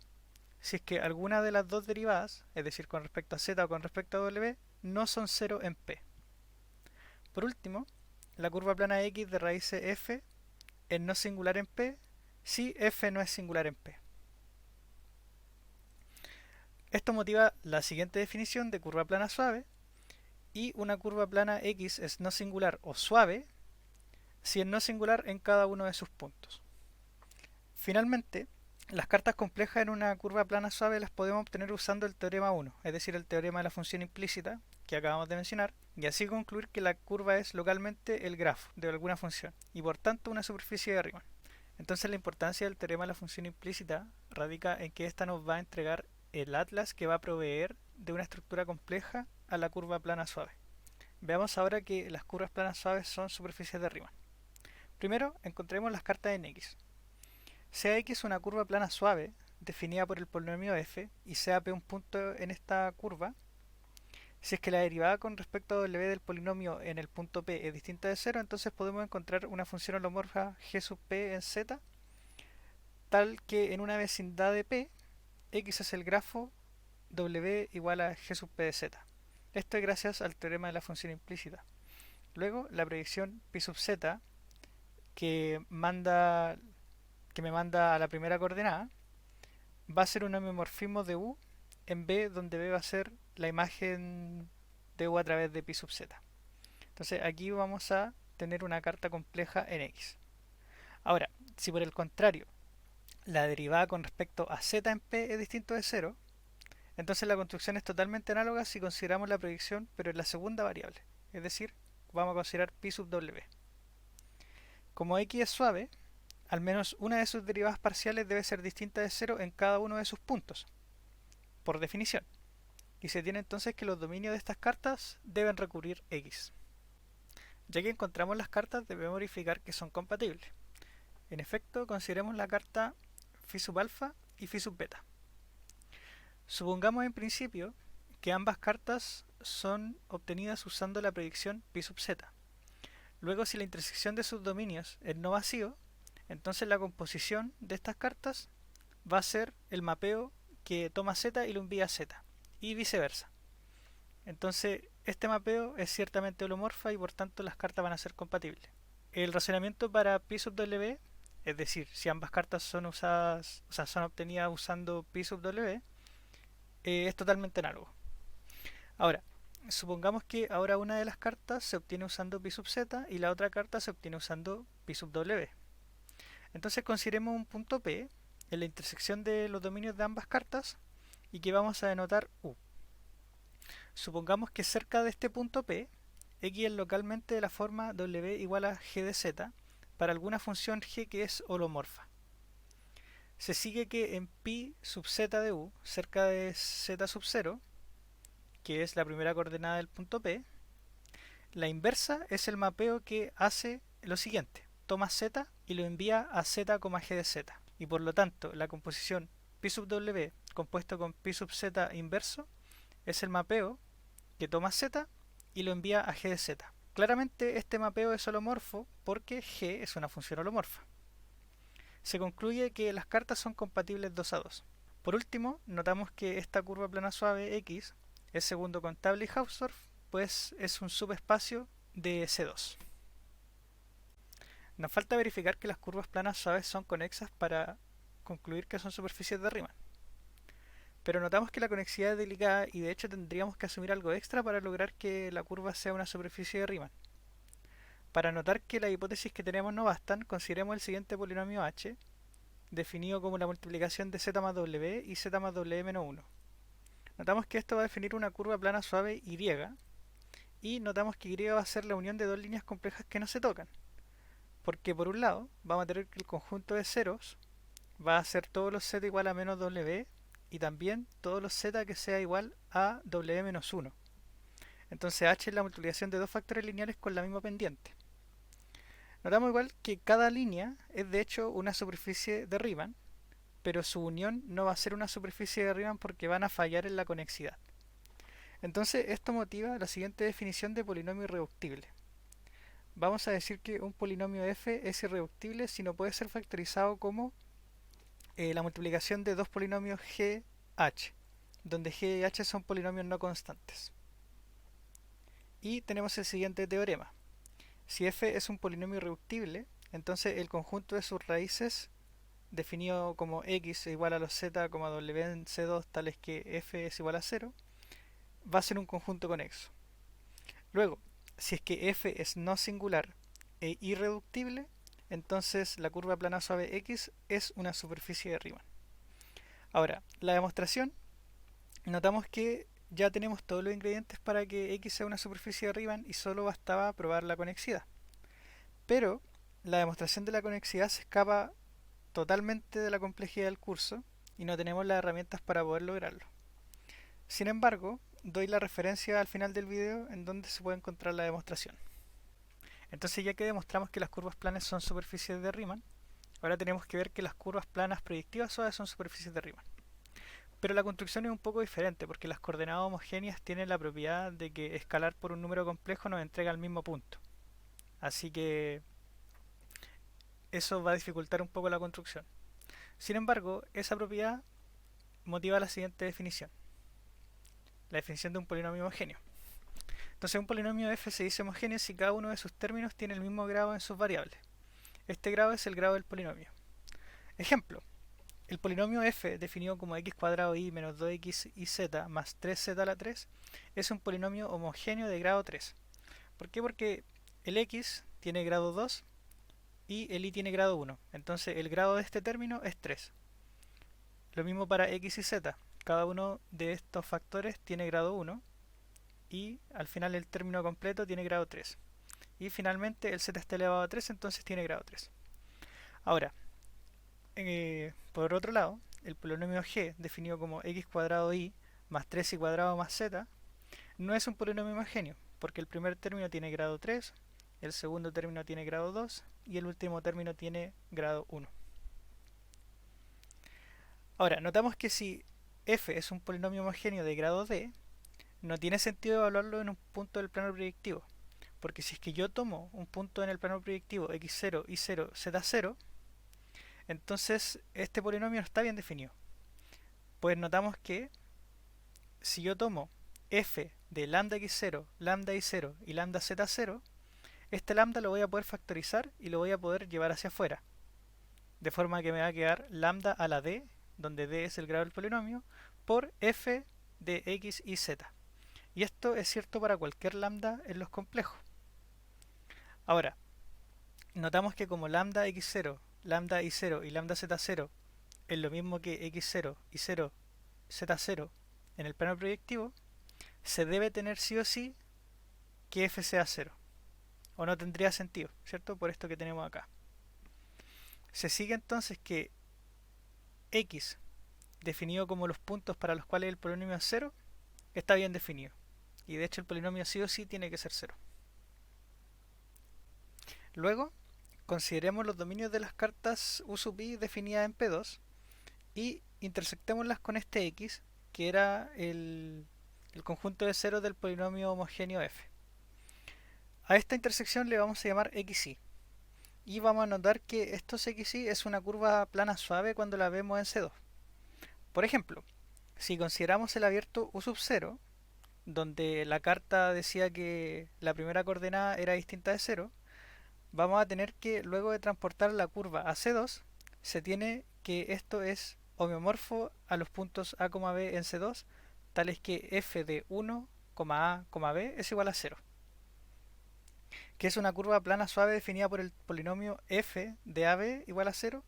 si es que alguna de las dos derivadas, es decir, con respecto a z o con respecto a w, no son cero en p. Por último, la curva plana x de raíz f es no singular en p si f no es singular en p. Esto motiva la siguiente definición de curva plana suave, y una curva plana x es no singular o suave si es no singular en cada uno de sus puntos. Finalmente, las cartas complejas en una curva plana suave las podemos obtener usando el teorema 1, es decir, el teorema de la función implícita que acabamos de mencionar, y así concluir que la curva es localmente el grafo de alguna función, y por tanto una superficie de Riemann. Entonces la importancia del teorema de la función implícita radica en que ésta nos va a entregar el atlas que va a proveer de una estructura compleja a la curva plana suave. Veamos ahora que las curvas planas suaves son superficies de Riemann. Primero, encontremos las cartas en X. Sea X una curva plana suave, definida por el polinomio f, y sea P un punto en esta curva, si es que la derivada con respecto a W del polinomio en el punto P es distinta de 0, entonces podemos encontrar una función holomorfa G sub P en Z, tal que en una vecindad de P, X es el grafo W igual a G sub P de Z. Esto es gracias al teorema de la función implícita. Luego, la predicción pi sub z que me manda a la primera coordenada va a ser un homeomorfismo de U en B, donde B va a ser la imagen de U a través de pi sub z. Entonces aquí vamos a tener una carta compleja en X. Ahora, si por el contrario la derivada con respecto a Z en P es distinto de 0, entonces la construcción es totalmente análoga si consideramos la predicción, pero en la segunda variable. Es decir, vamos a considerar pi sub w. Como X es suave, al menos una de sus derivadas parciales debe ser distinta de 0 en cada uno de sus puntos, por definición. Y se tiene entonces que los dominios de estas cartas deben recurrir X. Ya que encontramos las cartas, debemos verificar que son compatibles. En efecto, consideremos la carta phi sub alfa y phi sub beta. Supongamos en principio que ambas cartas son obtenidas usando la predicción pi sub z. Luego, si la intersección de sus dominios es no vacío, entonces la composición de estas cartas va a ser el mapeo que toma z y lo envía a z, y viceversa. Entonces, este mapeo es ciertamente holomorfa y por tanto las cartas van a ser compatibles. El razonamiento para pi sub w, es decir, si ambas cartas son usadas, o sea, son obtenidas usando pi sub w, es totalmente análogo. Ahora, supongamos que ahora una de las cartas se obtiene usando pi sub z y la otra carta se obtiene usando pi sub w. Entonces consideremos un punto P en la intersección de los dominios de ambas cartas y que vamos a denotar U. Supongamos que cerca de este punto P, X es localmente de la forma W igual a G de Z para alguna función G que es holomorfa. Se sigue que en pi sub z de U, cerca de z sub 0, que es la primera coordenada del punto P, la inversa es el mapeo que hace lo siguiente: toma z y lo envía a z, g de z. Y por lo tanto, la composición pi sub w compuesto con pi sub z inverso es el mapeo que toma z y lo envía a g de z. Claramente este mapeo es holomorfo porque g es una función holomorfa. Se concluye que las cartas son compatibles 2 a 2. Por último, notamos que esta curva plana suave X es segundo contable y Hausdorff, pues es un subespacio de C2. Nos falta verificar que las curvas planas suaves son conexas para concluir que son superficies de Riemann. Pero notamos que la conexidad es delicada y de hecho tendríamos que asumir algo extra para lograr que la curva sea una superficie de Riemann. Para notar que las hipótesis que tenemos no bastan, consideremos el siguiente polinomio h, definido como la multiplicación de z más w y z más w menos 1. Notamos que esto va a definir una curva plana suave y, y notamos que y va a ser la unión de dos líneas complejas que no se tocan. Porque por un lado, vamos a tener que el conjunto de ceros va a ser todos los z igual a menos w y también todos los z que sea igual a w menos 1. Entonces h es la multiplicación de dos factores lineales con la misma pendiente. Notamos igual que cada línea es de hecho una superficie de Riemann, pero su unión no va a ser una superficie de Riemann porque van a fallar en la conexidad. Entonces esto motiva la siguiente definición de polinomio irreductible. Vamos a decir que un polinomio f es irreductible si no puede ser factorizado como la multiplicación de dos polinomios g, h, donde g y h son polinomios no constantes. Y tenemos el siguiente teorema. Si f es un polinomio irreductible, entonces el conjunto de sus raíces, definido como x igual a los z, w en c2, tales que f es igual a 0, va a ser un conjunto conexo. Luego, si es que f es no singular e irreductible, entonces la curva plana suave x es una superficie de Riemann. Ahora, la demostración, notamos que ya tenemos todos los ingredientes para que x sea una superficie de Riemann y solo bastaba probar la conexidad. Pero la demostración de la conexidad se escapa totalmente de la complejidad del curso y no tenemos las herramientas para poder lograrlo. Sin embargo, doy la referencia al final del video en donde se puede encontrar la demostración. Entonces, ya que demostramos que las curvas planas son superficies de Riemann, ahora tenemos que ver que las curvas planas proyectivas suaves son superficies de Riemann. Pero la construcción es un poco diferente porque las coordenadas homogéneas tienen la propiedad de que escalar por un número complejo nos entrega el mismo punto. Así que eso va a dificultar un poco la construcción. Sin embargo, esa propiedad motiva la siguiente definición. La definición de un polinomio homogéneo. Entonces un polinomio f se dice homogéneo si cada uno de sus términos tiene el mismo grado en sus variables. Este grado es el grado del polinomio. Ejemplo. El polinomio f, definido como x cuadrado y menos 2x y z más 3z a la 3, es un polinomio homogéneo de grado 3. ¿Por qué? Porque el x tiene grado 2 y el y tiene grado 1. Entonces el grado de este término es 3. Lo mismo para x y z. Cada uno de estos factores tiene grado 1 y al final el término completo tiene grado 3. Y finalmente el z está elevado a 3, entonces tiene grado 3. Ahora, por otro lado, el polinomio g, definido como x cuadrado y más 3y cuadrado más z, no es un polinomio homogéneo, porque el primer término tiene grado 3, el segundo término tiene grado 2 y el último término tiene grado 1. Ahora, notamos que si f es un polinomio homogéneo de grado d, no tiene sentido evaluarlo en un punto del plano proyectivo, porque si es que yo tomo un punto en el plano proyectivo x0, y0, z0, entonces este polinomio no está bien definido. Pues notamos que si yo tomo f de lambda x0, lambda y0 y lambda z0, este lambda lo voy a poder factorizar y lo voy a poder llevar hacia afuera. De forma que me va a quedar lambda a la d, donde d es el grado del polinomio, por f de x y z. Y esto es cierto para cualquier lambda en los complejos. Ahora, notamos que como lambda x0, lambda y0 y lambda z0 es lo mismo que x0, y0, z0 en el plano proyectivo, se debe tener sí o sí que f sea 0. O no tendría sentido, ¿cierto? Por esto que tenemos acá. Se sigue entonces que x, definido como los puntos para los cuales el polinomio es 0, está bien definido. Y de hecho el polinomio sí o sí tiene que ser 0. Luego, consideremos los dominios de las cartas U sub i definidas en P2 y intersectémoslas con este x, que era el conjunto de ceros del polinomio homogéneo f. A esta intersección le vamos a llamar xy. Y vamos a notar que estos xy es una curva plana suave cuando la vemos en C2. Por ejemplo, si consideramos el abierto U sub 0, donde la carta decía que la primera coordenada era distinta de 0, vamos a tener que, luego de transportar la curva a C2, se tiene que esto es homeomorfo a los puntos A, B en C2, tales que f de 1, A, B es igual a 0. que es una curva plana suave definida por el polinomio f de AB igual a 0,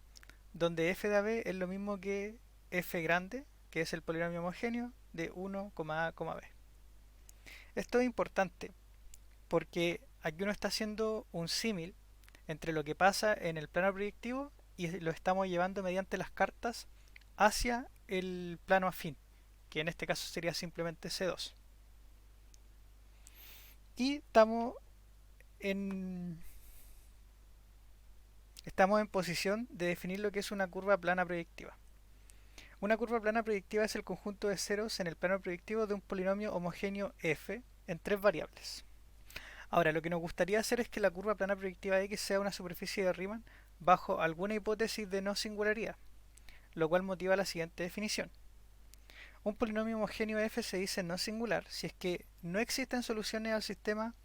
donde f de AB es lo mismo que f grande, que es el polinomio homogéneo de 1, a, b. Esto es importante porque aquí uno está haciendo un símil entre lo que pasa en el plano proyectivo y lo estamos llevando mediante las cartas hacia el plano afín, que en este caso sería simplemente C2. Y estamos en posición de definir lo que es una curva plana proyectiva. Una curva plana proyectiva es el conjunto de ceros en el plano proyectivo de un polinomio homogéneo f en tres variables. Ahora, lo que nos gustaría hacer es que la curva plana proyectiva X sea una superficie de Riemann bajo alguna hipótesis de no singularidad, lo cual motiva la siguiente definición. Un polinomio homogéneo f se dice no singular si es que no existen soluciones al sistema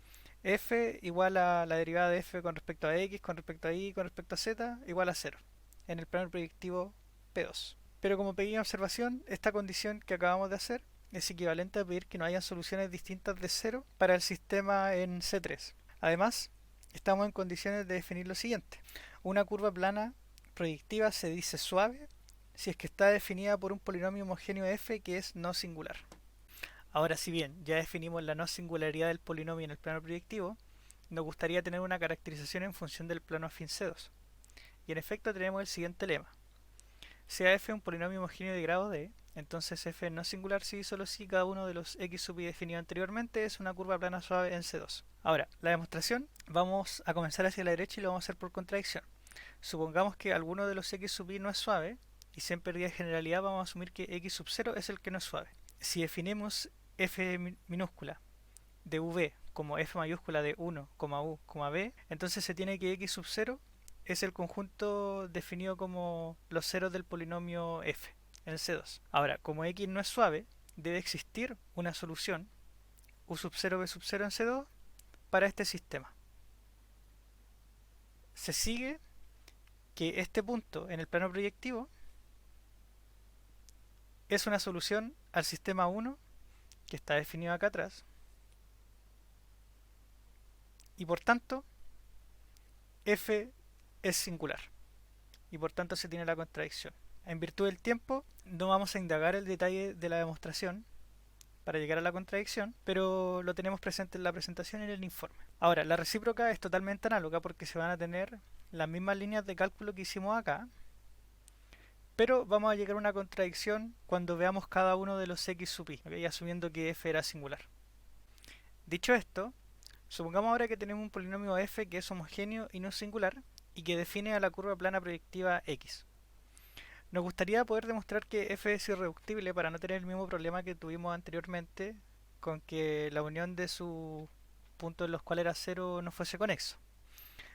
f igual a la derivada de f con respecto a x, con respecto a y, con respecto a z, igual a 0, en el plano proyectivo P2. Pero como pequeña observación, esta condición que acabamos de hacer es equivalente a pedir que no haya soluciones distintas de 0 para el sistema en C3. Además, estamos en condiciones de definir lo siguiente. Una curva plana proyectiva se dice suave si es que está definida por un polinomio homogéneo f que es no singular. Ahora, si bien ya definimos la no singularidad del polinomio en el plano proyectivo, nos gustaría tener una caracterización en función del plano afín C2. Y en efecto tenemos el siguiente lema. Sea f un polinomio homogéneo de grado d, entonces f no singular si y solo si cada uno de los x sub i definido anteriormente es una curva plana suave en C2. Ahora, la demostración vamos a comenzar hacia la derecha y lo vamos a hacer por contradicción. Supongamos que alguno de los x sub i no es suave, y sin pérdida de generalidad vamos a asumir que x sub 0 es el que no es suave. Si definimos f minúscula de v como f mayúscula de 1, u, b, entonces se tiene que x sub 0 es el conjunto definido como los ceros del polinomio f en C2. Ahora, como x no es suave, debe existir una solución u sub 0 v sub 0 en C2 para este sistema. Se sigue que este punto en el plano proyectivo es una solución al sistema 1 que está definido acá atrás y por tanto f es singular y por tanto se tiene la contradicción. En virtud del tiempo no vamos a indagar el detalle de la demostración para llegar a la contradicción, pero lo tenemos presente en la presentación y en el informe. Ahora, la recíproca es totalmente análoga porque se van a tener las mismas líneas de cálculo que hicimos acá, pero vamos a llegar a una contradicción cuando veamos cada uno de los x sub i, ¿okay? Asumiendo que f era singular. Dicho esto, supongamos ahora que tenemos un polinomio f que es homogéneo y no singular y que define a la curva plana proyectiva x. Nos gustaría poder demostrar que f es irreductible para no tener el mismo problema que tuvimos anteriormente con que la unión de sus puntos en los cuales era 0 no fuese conexo.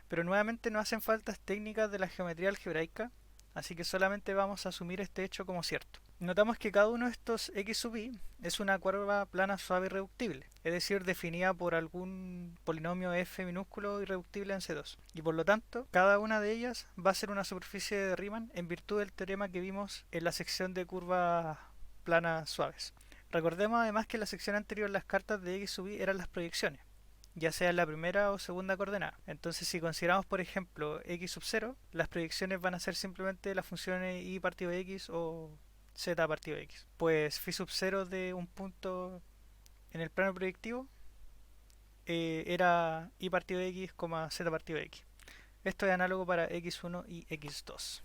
Pero nuevamente nos hacen faltas técnicas de la geometría algebraica, así que solamente vamos a asumir este hecho como cierto. Notamos que cada uno de estos x sub i es una curva plana suave irreductible, es decir, definida por algún polinomio f minúsculo irreductible en C2. Y por lo tanto, cada una de ellas va a ser una superficie de Riemann en virtud del teorema que vimos en la sección de curvas planas suaves. Recordemos además que en la sección anterior las cartas de x sub i eran las proyecciones, ya sea en la primera o segunda coordenada. Entonces, si consideramos, por ejemplo, x sub 0, las proyecciones van a ser simplemente las funciones y partido de x o z partido de x. Pues phi sub 0 de un punto en el plano proyectivo era y partido de x, z partido de x. Esto es análogo para x1 y x2.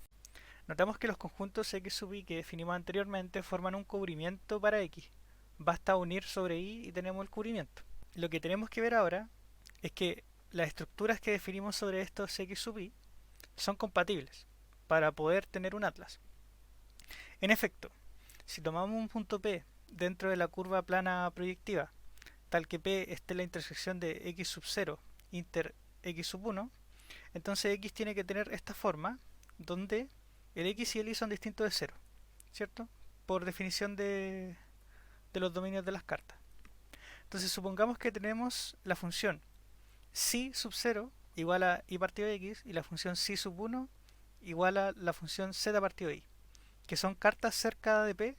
Notamos que los conjuntos x sub i que definimos anteriormente forman un cubrimiento para x. Basta unir sobre y tenemos el cubrimiento. Lo que tenemos que ver ahora es que las estructuras que definimos sobre estos x sub i son compatibles para poder tener un atlas. En efecto, si tomamos un punto P dentro de la curva plana proyectiva, tal que P esté en la intersección de x sub 0 inter x sub 1, entonces x tiene que tener esta forma, donde el x y el y son distintos de 0, ¿cierto? Por definición de los dominios de las cartas. Entonces supongamos que tenemos la función psi sub 0 igual a y partido de x y la función psi sub 1 igual a la función z partido de y, que son cartas cerca de P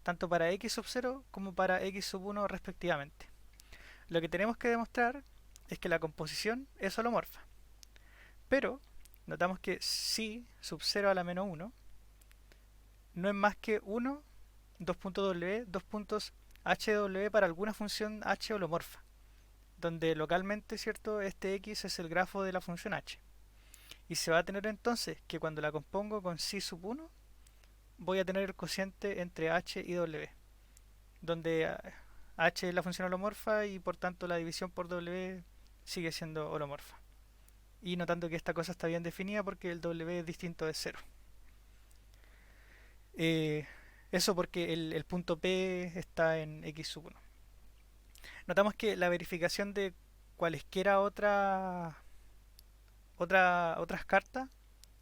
tanto para x sub 0 como para x sub 1 respectivamente. Lo que tenemos que demostrar es que la composición es holomorfa. Pero notamos que si sub 0 a la menos 1 no es más que 1, 2.w, 2 puntos hw para alguna función h holomorfa, donde localmente, ¿cierto?, este x es el grafo de la función h. Y se va a tener entonces que cuando la compongo con si sub 1, voy a tener el cociente entre h y w, donde h es la función holomorfa y por tanto la división por w sigue siendo holomorfa. Y notando que esta cosa está bien definida porque el w es distinto de 0. Eh, Eso porque el punto P está en x sub 1. Notamos que la verificación de cualesquiera otras cartas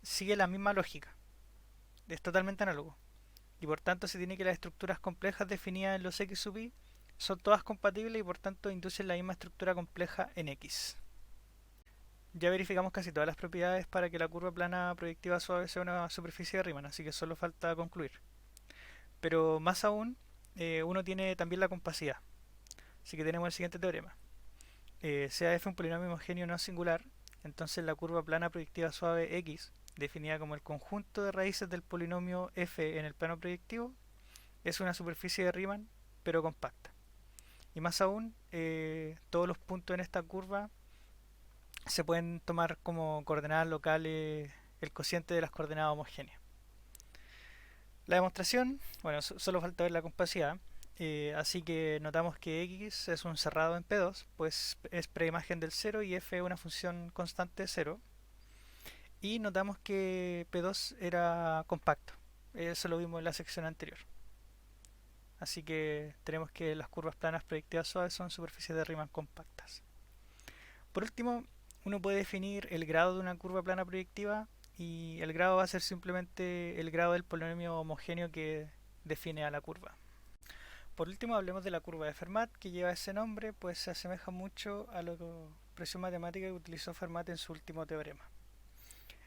sigue la misma lógica. Es totalmente análogo. Y por tanto se tiene que las estructuras complejas definidas en los x sub i son todas compatibles y por tanto inducen la misma estructura compleja en x. Ya verificamos casi todas las propiedades para que la curva plana proyectiva suave sea una superficie de Riemann, así que solo falta concluir. Pero más aún, uno tiene también la compacidad. Así que tenemos el siguiente teorema. Sea f un polinomio homogéneo no singular, entonces la curva plana proyectiva suave x, definida como el conjunto de raíces del polinomio f en el plano proyectivo, es una superficie de Riemann, pero compacta. Y más aún, todos los puntos en esta curva se pueden tomar como coordenadas locales el cociente de las coordenadas homogéneas. La demostración, bueno, solo falta ver la compacidad, así que notamos que x es un cerrado en P2, pues es preimagen del 0 y f es una función constante de 0. Y notamos que P2 era compacto, eso lo vimos en la sección anterior. Así que tenemos que las curvas planas proyectivas suaves son superficies de Riemann compactas. Por último, uno puede definir el grado de una curva plana proyectiva y el grado va a ser simplemente el grado del polinomio homogéneo que define a la curva. Por último, hablemos de la curva de Fermat, que lleva ese nombre, pues se asemeja mucho a la expresión matemática que utilizó Fermat en su último teorema.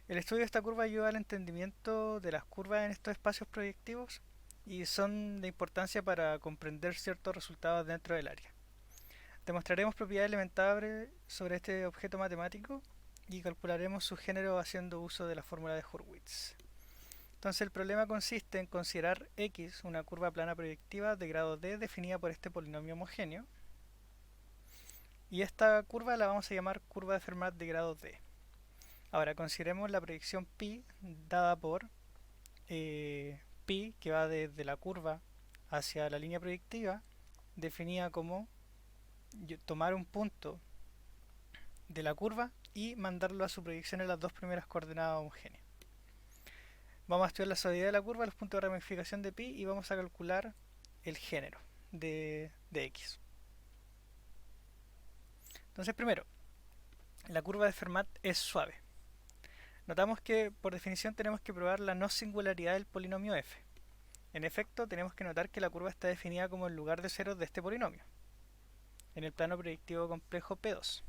El estudio de esta curva ayuda al entendimiento de las curvas en estos espacios proyectivos y son de importancia para comprender ciertos resultados dentro del área. Demostraremos propiedades elementares sobre este objeto matemático y calcularemos su género haciendo uso de la fórmula de Hurwitz. Entonces el problema consiste en considerar x una curva plana proyectiva de grado d definida por este polinomio homogéneo, y esta curva la vamos a llamar curva de Fermat de grado d. Ahora consideremos la proyección pi dada por pi, que va desde la curva hacia la línea proyectiva, definida como tomar un punto de la curva y mandarlo a su proyección en las dos primeras coordenadas homogéneas. Vamos a estudiar la suavidad de la curva, los puntos de ramificación de pi y vamos a calcular el género de x. Entonces primero, la curva de Fermat es suave. Notamos que por definición tenemos que probar la no singularidad del polinomio f. En efecto, tenemos que notar que la curva está definida como el lugar de ceros de este polinomio, en el plano proyectivo complejo P2.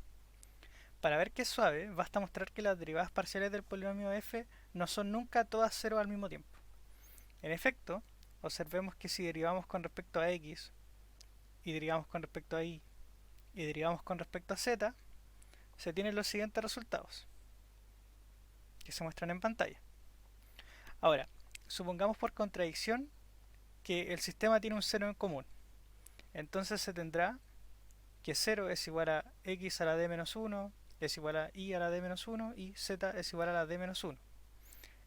Para ver que es suave, basta mostrar que las derivadas parciales del polinomio f no son nunca todas cero al mismo tiempo. En efecto, observemos que si derivamos con respecto a x, y derivamos con respecto a y derivamos con respecto a z, se tienen los siguientes resultados, que se muestran en pantalla. Ahora, supongamos por contradicción que el sistema tiene un cero en común. Entonces se tendrá que 0 es igual a x a la d menos 1, es igual a y a la d menos 1 y z es igual a la d menos 1.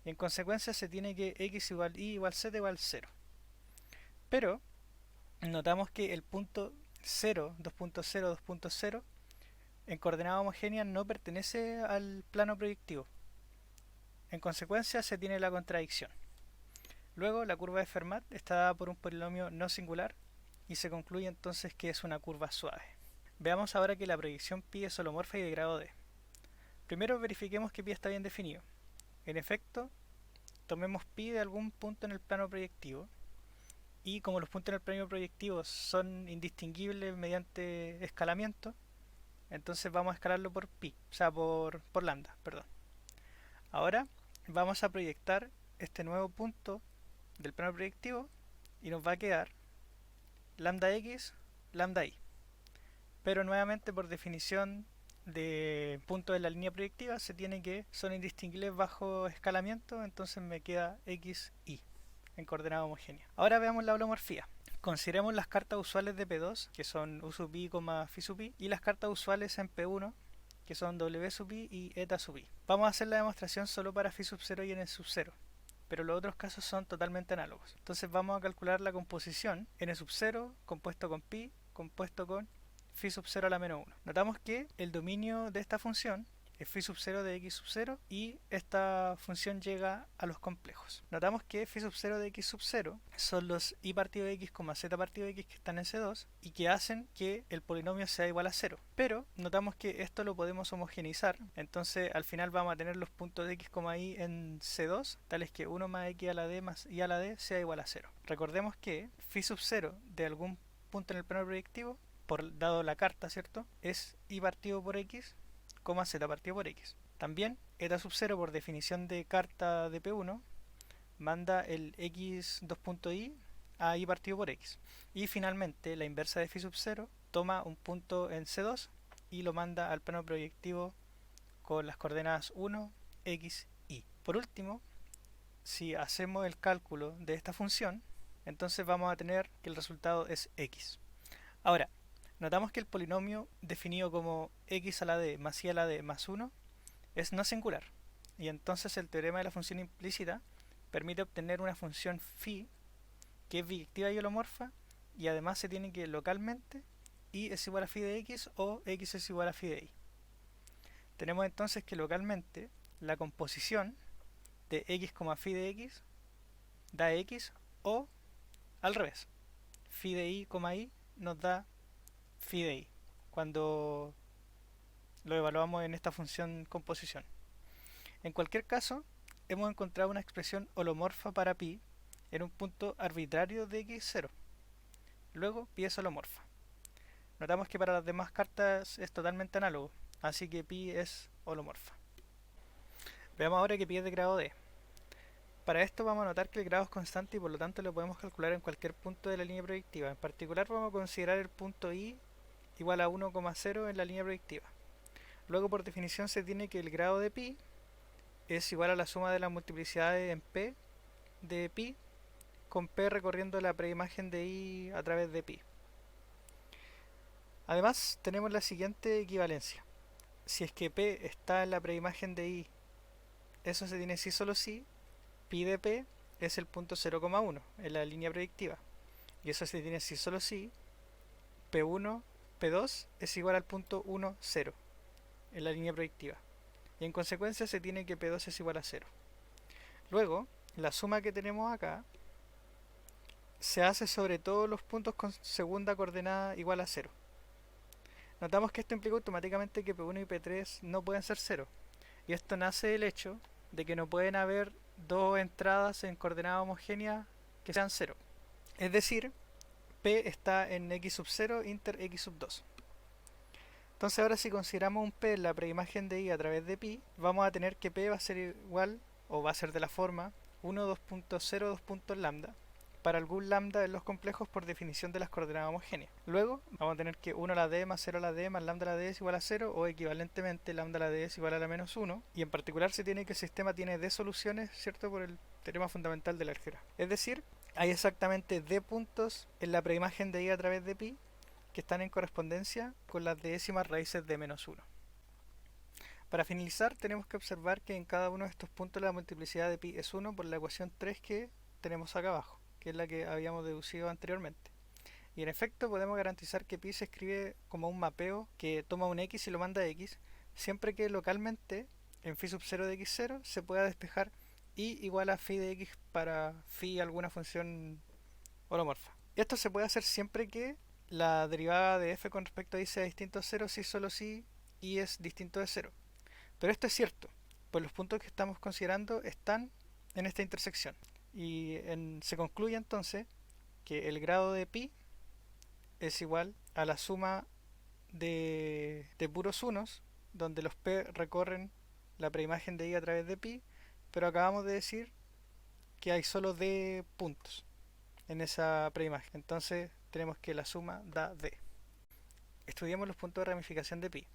Y en consecuencia se tiene que x igual y igual z igual 0. Pero notamos que el punto 0, 2.0, 2.0 en coordenada homogénea no pertenece al plano proyectivo. En consecuencia se tiene la contradicción. Luego la curva de Fermat está dada por un polinomio no singular y se concluye entonces que es una curva suave. Veamos ahora que la proyección pi es holomorfa y de grado d. Primero verifiquemos que pi está bien definido. En efecto, tomemos pi de algún punto en el plano proyectivo y como los puntos en el plano proyectivo son indistinguibles mediante escalamiento, entonces vamos a escalarlo por pi, o sea por lambda, perdón. Ahora vamos a proyectar este nuevo punto del plano proyectivo y nos va a quedar lambda x, lambda y. Pero nuevamente por definición de puntos de la línea proyectiva son indistinguibles bajo escalamiento, entonces me queda x, y en coordenada homogénea. Ahora veamos la holomorfía. Consideremos las cartas usuales de P2, que son U sub i, phi sub i, y las cartas usuales en P1, que son W sub i y eta sub i. Vamos a hacer la demostración solo para phi sub 0 y n sub 0, pero los otros casos son totalmente análogos. Entonces vamos a calcular la composición n sub 0 compuesto con pi compuesto con phi sub 0 a la menos 1. Notamos que el dominio de esta función es phi sub 0 de x sub 0 y esta función llega a los complejos. Notamos que phi sub 0 de x sub 0 son los i partido de x, z partido de x que están en C2 y que hacen que el polinomio sea igual a 0. Pero notamos que esto lo podemos homogeneizar, entonces al final vamos a tener los puntos de x, y en C2 tales que 1 más x a la d más y a la d sea igual a 0. Recordemos que phi sub 0 de algún punto en el plano proyectivo, dado la carta, ¿cierto?, es i partido por x, z partido por x. También eta sub 0 por definición de carta de P1 manda el x 2.i a i partido por x. Y finalmente la inversa de phi sub 0 toma un punto en C2 y lo manda al plano proyectivo con las coordenadas 1, x, y. Por último, si hacemos el cálculo de esta función, entonces vamos a tener que el resultado es x. Ahora, notamos que el polinomio definido como x a la d más y a la d más 1 es no singular, y entonces el teorema de la función implícita permite obtener una función phi que es biyectiva y holomorfa, y además se tiene que localmente y es igual a phi de x o x es igual a phi de y. Tenemos entonces que localmente la composición de x, phi de x da x, o al revés, phi de y, nos da phi de y cuando lo evaluamos en esta función composición. En cualquier caso, hemos encontrado una expresión holomorfa para pi en un punto arbitrario de x0. Luego, pi es holomorfa. Notamos que para las demás cartas es totalmente análogo, así que pi es holomorfa. Veamos ahora que pi es de grado d. Para esto vamos a notar que el grado es constante y por lo tanto lo podemos calcular en cualquier punto de la línea proyectiva. En particular vamos a considerar el punto i igual a 1,0 en la línea proyectiva. Luego, por definición, se tiene que el grado de pi es igual a la suma de las multiplicidades en p de pi con p recorriendo la preimagen de i a través de pi. Además, tenemos la siguiente equivalencia. Si es que p está en la preimagen de i, eso se tiene si solo si pi de p es el punto 0,1 en la línea proyectiva. Y eso se tiene si solo si p1, p2 es igual al punto 1, 0 en la línea proyectiva. Y en consecuencia se tiene que p2 es igual a 0. Luego, la suma que tenemos acá se hace sobre todos los puntos con segunda coordenada igual a 0. Notamos que esto implica automáticamente que P1 y P3 no pueden ser 0. Y esto nace del hecho de que no pueden haber dos entradas en coordenada homogénea que sean 0. Es decir, P está en x sub 0 inter x sub 2. Entonces ahora si consideramos un P en la preimagen de i a través de pi, vamos a tener que P va a ser igual, o va a ser de la forma 1, 2.0, 2 lambda, para algún lambda en los complejos por definición de las coordenadas homogéneas. Luego vamos a tener que 1 a la d más 0 a la d más lambda a la d es igual a 0, o equivalentemente lambda a la d es igual a la menos 1, y en particular se tiene que el sistema tiene d soluciones, ¿cierto?, por el teorema fundamental del álgebra. Es decir, hay exactamente d puntos en la preimagen de i a través de pi que están en correspondencia con las décimas raíces de menos 1. Para finalizar, tenemos que observar que en cada uno de estos puntos la multiplicidad de pi es 1 por la ecuación 3 que tenemos acá abajo, que es la que habíamos deducido anteriormente. Y en efecto podemos garantizar que pi se escribe como un mapeo que toma un x y lo manda a x, siempre que localmente en phi sub 0 de x0 se pueda despejar y igual a phi de x para phi alguna función holomorfa. Esto se puede hacer siempre que la derivada de f con respecto a y sea distinto a 0 si solo si y es distinto de 0. Pero esto es cierto, pues los puntos que estamos considerando están en esta intersección. Y se concluye entonces que el grado de pi es igual a la suma de puros unos, donde los p recorren la preimagen de i a través de pi, pero acabamos de decir que hay solo d puntos en esa preimagen. Entonces tenemos que la suma da d. Estudiemos los puntos de ramificación de pi.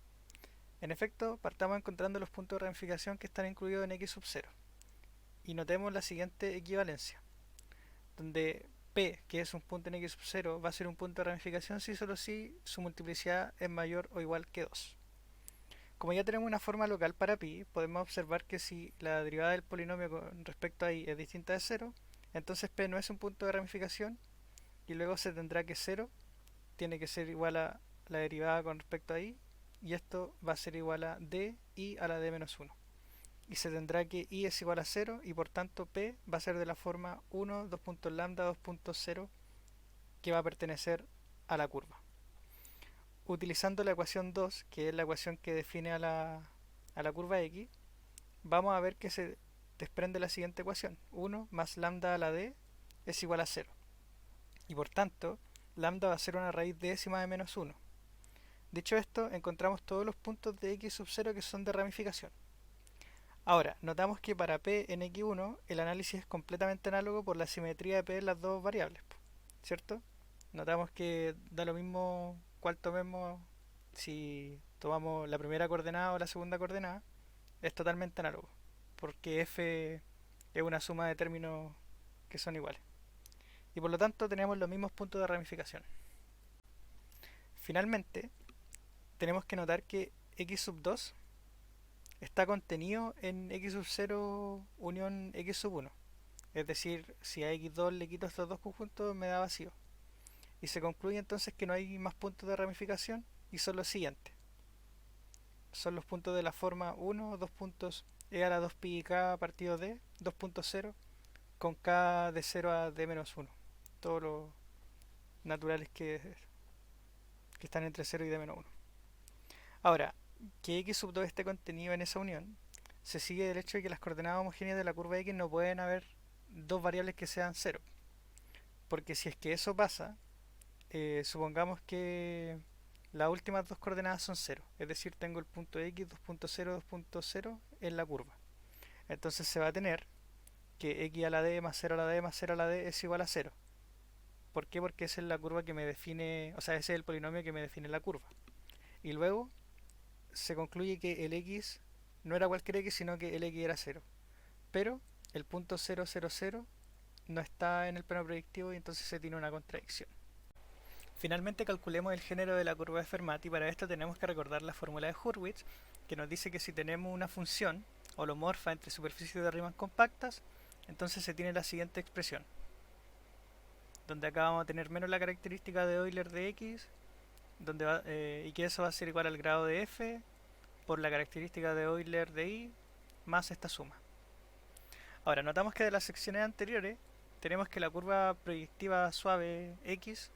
En efecto, partamos encontrando los puntos de ramificación que están incluidos en x sub 0. Y notemos la siguiente equivalencia, donde p, que es un punto en x sub 0, va a ser un punto de ramificación si solo si su multiplicidad es mayor o igual que 2. Como ya tenemos una forma local para pi, podemos observar que si la derivada del polinomio con respecto a i es distinta de 0, entonces p no es un punto de ramificación y luego se tendrá que 0 tiene que ser igual a la derivada con respecto a i, y esto va a ser igual a d i a la d menos 1. Y se tendrá que i es igual a 0 y por tanto p va a ser de la forma 1, 2.lambda, 2.0, que va a pertenecer a la curva. Utilizando la ecuación 2, que es la ecuación que define a la curva x, vamos a ver que se desprende la siguiente ecuación. 1 más lambda a la d es igual a 0. Y por tanto, lambda va a ser una raíz décima de menos 1. Dicho esto, encontramos todos los puntos de x sub 0 que son de ramificación. Ahora, notamos que para p en x1 el análisis es completamente análogo por la simetría de p en las dos variables, ¿cierto? Notamos que da lo mismo cuál tomemos, si tomamos la primera coordenada o la segunda coordenada, es totalmente análogo, porque f es una suma de términos que son iguales. Y por lo tanto tenemos los mismos puntos de ramificación. Finalmente, tenemos que notar que x sub 2 está contenido en x sub 0 unión x sub 1. Es decir, si a x2 le quito estos dos conjuntos me da vacío. Y se concluye entonces que no hay más puntos de ramificación y son los siguientes. Son los puntos de la forma 1, 2 puntos e a la 2 pi k partido d, 2.0 con k de 0 a d menos 1. Todos los naturales que están entre 0 y d menos 1. Ahora, que x sub 2 esté contenido en esa unión, se sigue del hecho de que las coordenadas homogéneas de la curva x no pueden haber dos variables que sean 0. Porque si es que eso pasa, supongamos que las últimas dos coordenadas son 0. Es decir, tengo el punto x 2.0, 2.0 en la curva. Entonces se va a tener que x a la d más 0 a la d más 0 a la d es igual a 0. ¿Por qué? Porque esa es la curva que me define, o sea, ese es el polinomio que me define la curva. Y luego se concluye que el x no era cualquier x, sino que el x era 0. Pero el punto 0, 0, 0 no está en el plano proyectivo y entonces se tiene una contradicción. Finalmente calculemos el género de la curva de Fermat y para esto tenemos que recordar la fórmula de Hurwitz, que nos dice que si tenemos una función holomorfa entre superficies de Riemann compactas, entonces se tiene la siguiente expresión, donde acá vamos a tener menos la característica de Euler de x, y que eso va a ser igual al grado de f por la característica de Euler de i más esta suma. Ahora, notamos que de las secciones anteriores tenemos que la curva proyectiva suave x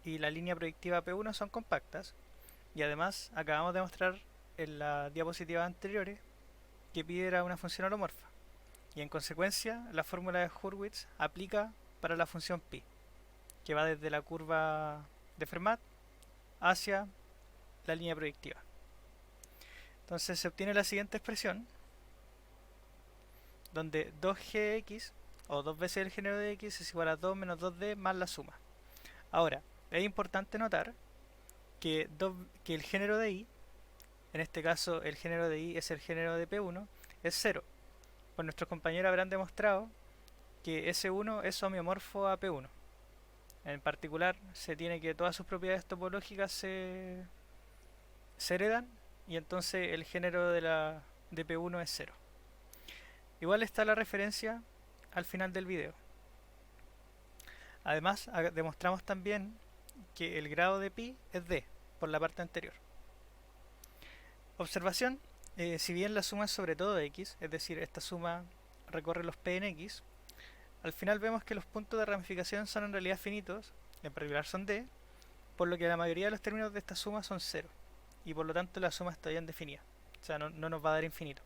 y la línea proyectiva P1 son compactas, y además acabamos de mostrar en las diapositivas anteriores que pi era una función holomorfa, y en consecuencia la fórmula de Hurwitz aplica para la función pi, que va desde la curva de Fermat hacia la línea proyectiva. Entonces se obtiene la siguiente expresión, donde 2gx, o 2 veces el género de x, es igual a 2 menos 2d más la suma. Ahora, es importante notar que el género de i, en este caso el género de i es el género de P1, es 0. Pues nuestros compañeros habrán demostrado que S1 es homeomorfo a P1. En particular, se tiene que todas sus propiedades topológicas se heredan y entonces el género de P1 es 0. Igual está la referencia al final del video. Además, demostramos también que el grado de pi es d, por la parte anterior. Observación, si bien la suma es sobre todo x, es decir, esta suma recorre los p en x, al final vemos que los puntos de ramificación son en realidad finitos, en particular son d, por lo que la mayoría de los términos de esta suma son 0, y por lo tanto la suma está bien definida, o sea, no nos va a dar infinito.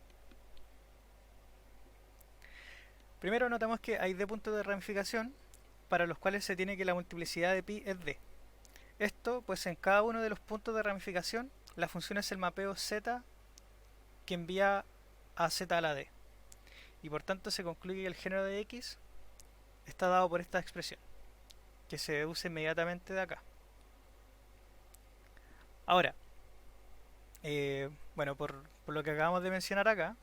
Primero notamos que hay d puntos de ramificación para los cuales se tiene que la multiplicidad de pi es d. Esto, pues en cada uno de los puntos de ramificación, la función es el mapeo z que envía a z a la d. Y por tanto se concluye que el género de x está dado por esta expresión, que se deduce inmediatamente de acá. Ahora, Bueno, por lo que acabamos de mencionar acá,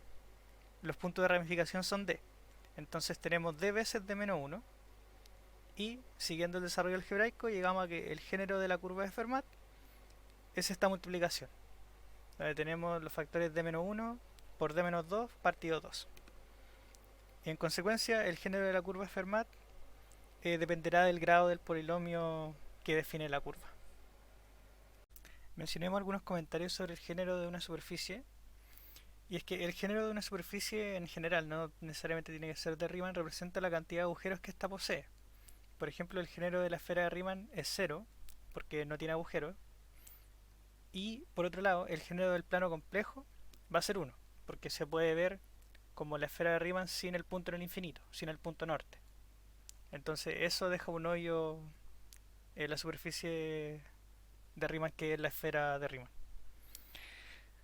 los puntos de ramificación son d. Entonces tenemos d veces d menos 1. Y siguiendo el desarrollo algebraico, llegamos a que el género de la curva de Fermat es esta multiplicación, donde tenemos los factores d menos 1 por d menos 2 partido 2. Y en consecuencia, el género de la curva de Fermat dependerá del grado del polinomio que define la curva. Mencionemos algunos comentarios sobre el género de una superficie. Y es que el género de una superficie en general, no necesariamente tiene que ser de Riemann, representa la cantidad de agujeros que ésta posee. Por ejemplo, el género de la esfera de Riemann es 0, porque no tiene agujeros. Y por otro lado, el género del plano complejo va a ser 1, porque se puede ver como la esfera de Riemann sin el punto en el infinito, sin el punto norte. Entonces eso deja un hoyo en la superficie de Riemann, que es la esfera de Riemann.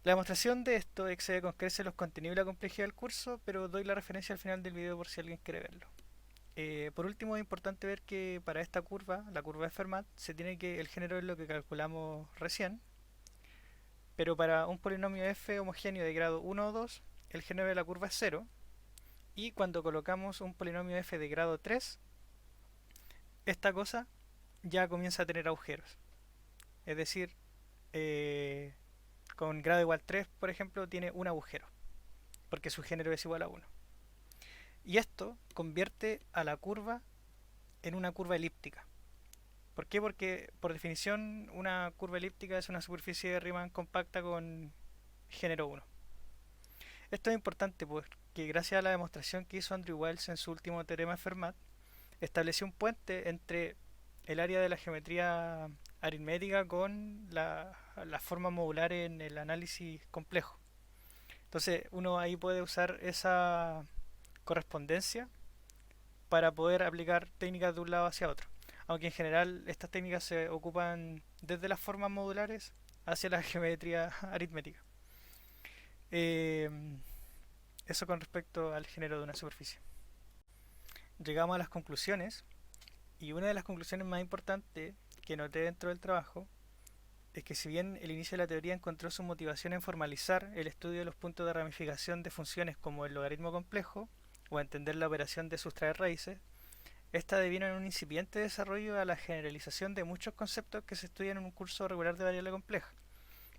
La demostración de esto excede con creces los contenidos y la complejidad del curso, pero doy la referencia al final del video por si alguien quiere verlo. Por último, es importante ver que para esta curva, la curva de Fermat, se tiene que el género es lo que calculamos recién, pero para un polinomio f homogéneo de grado 1 o 2, el género de la curva es 0, y cuando colocamos un polinomio f de grado 3, esta cosa ya comienza a tener agujeros. Es decir, con grado igual 3, por ejemplo, tiene un agujero, porque su género es igual a 1. Y esto convierte a la curva en una curva elíptica. ¿Por qué? Porque por definición una curva elíptica es una superficie de Riemann compacta con género 1. Esto es importante porque gracias a la demostración que hizo Andrew Wiles en su último teorema de Fermat, estableció un puente entre el área de la geometría aritmética con la forma modular en el análisis complejo. Entonces uno ahí puede usar esa correspondencia para poder aplicar técnicas de un lado hacia otro. Aunque en general estas técnicas se ocupan desde las formas modulares hacia la geometría aritmética. Eh, Eso con respecto al género de una superficie. Llegamos a las conclusiones, y una de las conclusiones más importantes que noté dentro del trabajo es que si bien el inicio de la teoría encontró su motivación en formalizar el estudio de los puntos de ramificación de funciones como el logaritmo complejo, o entender la operación de sustraer raíces, esta devino en un incipiente desarrollo a la generalización de muchos conceptos que se estudian en un curso regular de variable compleja.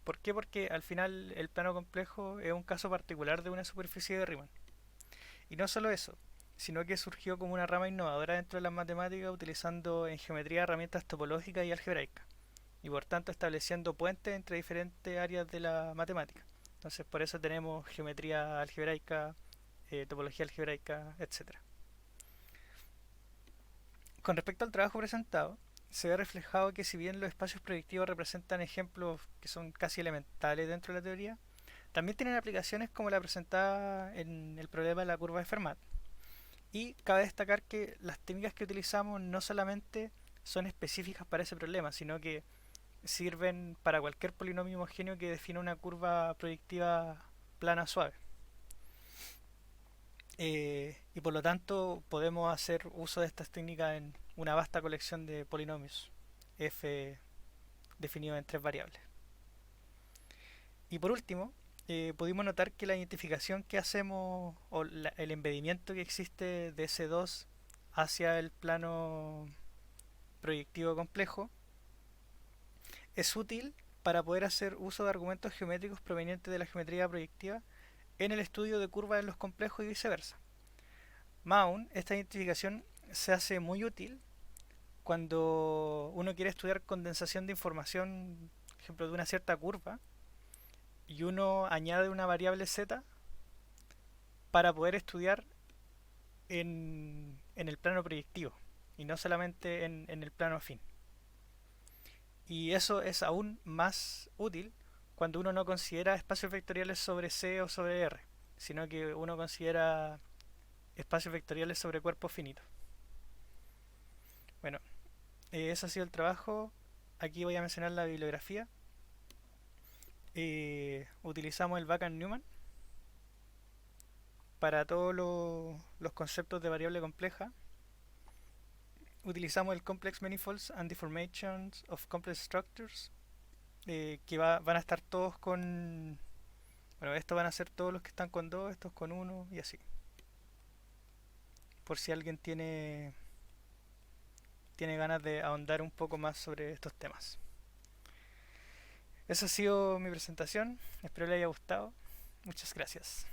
¿Por qué? Porque al final el plano complejo es un caso particular de una superficie de Riemann. Y no solo eso, sino que surgió como una rama innovadora dentro de las matemáticas utilizando en geometría herramientas topológicas y algebraicas, y por tanto estableciendo puentes entre diferentes áreas de la matemática. Entonces por eso tenemos geometría algebraica, topología algebraica, etcétera. Con respecto al trabajo presentado, se ve reflejado que si bien los espacios proyectivos representan ejemplos que son casi elementales dentro de la teoría, también tienen aplicaciones como la presentada en el problema de la curva de Fermat. Y cabe destacar que las técnicas que utilizamos no solamente son específicas para ese problema, sino que sirven para cualquier polinomio homogéneo que defina una curva proyectiva plana suave. Y por lo tanto podemos hacer uso de estas técnicas en una vasta colección de polinomios f definidos en tres variables. Y por último, pudimos notar que la identificación que hacemos o el embedimiento que existe de S2 hacia el plano proyectivo complejo es útil para poder hacer uso de argumentos geométricos provenientes de la geometría proyectiva en el estudio de curvas en los complejos y viceversa. Más aún, esta identificación se hace muy útil cuando uno quiere estudiar condensación de información, por ejemplo, de una cierta curva, y uno añade una variable z para poder estudiar en el plano proyectivo y no solamente en el plano afín. Y eso es aún más útil cuando uno no considera espacios vectoriales sobre C o sobre R, sino que uno considera espacios vectoriales sobre cuerpos finitos. Bueno, eso ha sido el trabajo. Aquí voy a mencionar la bibliografía. Utilizamos el Backus-Newman para todos los conceptos de variable compleja. Utilizamos el Complex Manifolds and Deformations of Complex Structures, que van a estar todos con Bueno, estos van a ser todos los que están con 2, estos con uno y así. Por si alguien tiene ganas de ahondar un poco más sobre estos temas. Esa ha sido mi presentación, espero le haya gustado. Muchas gracias.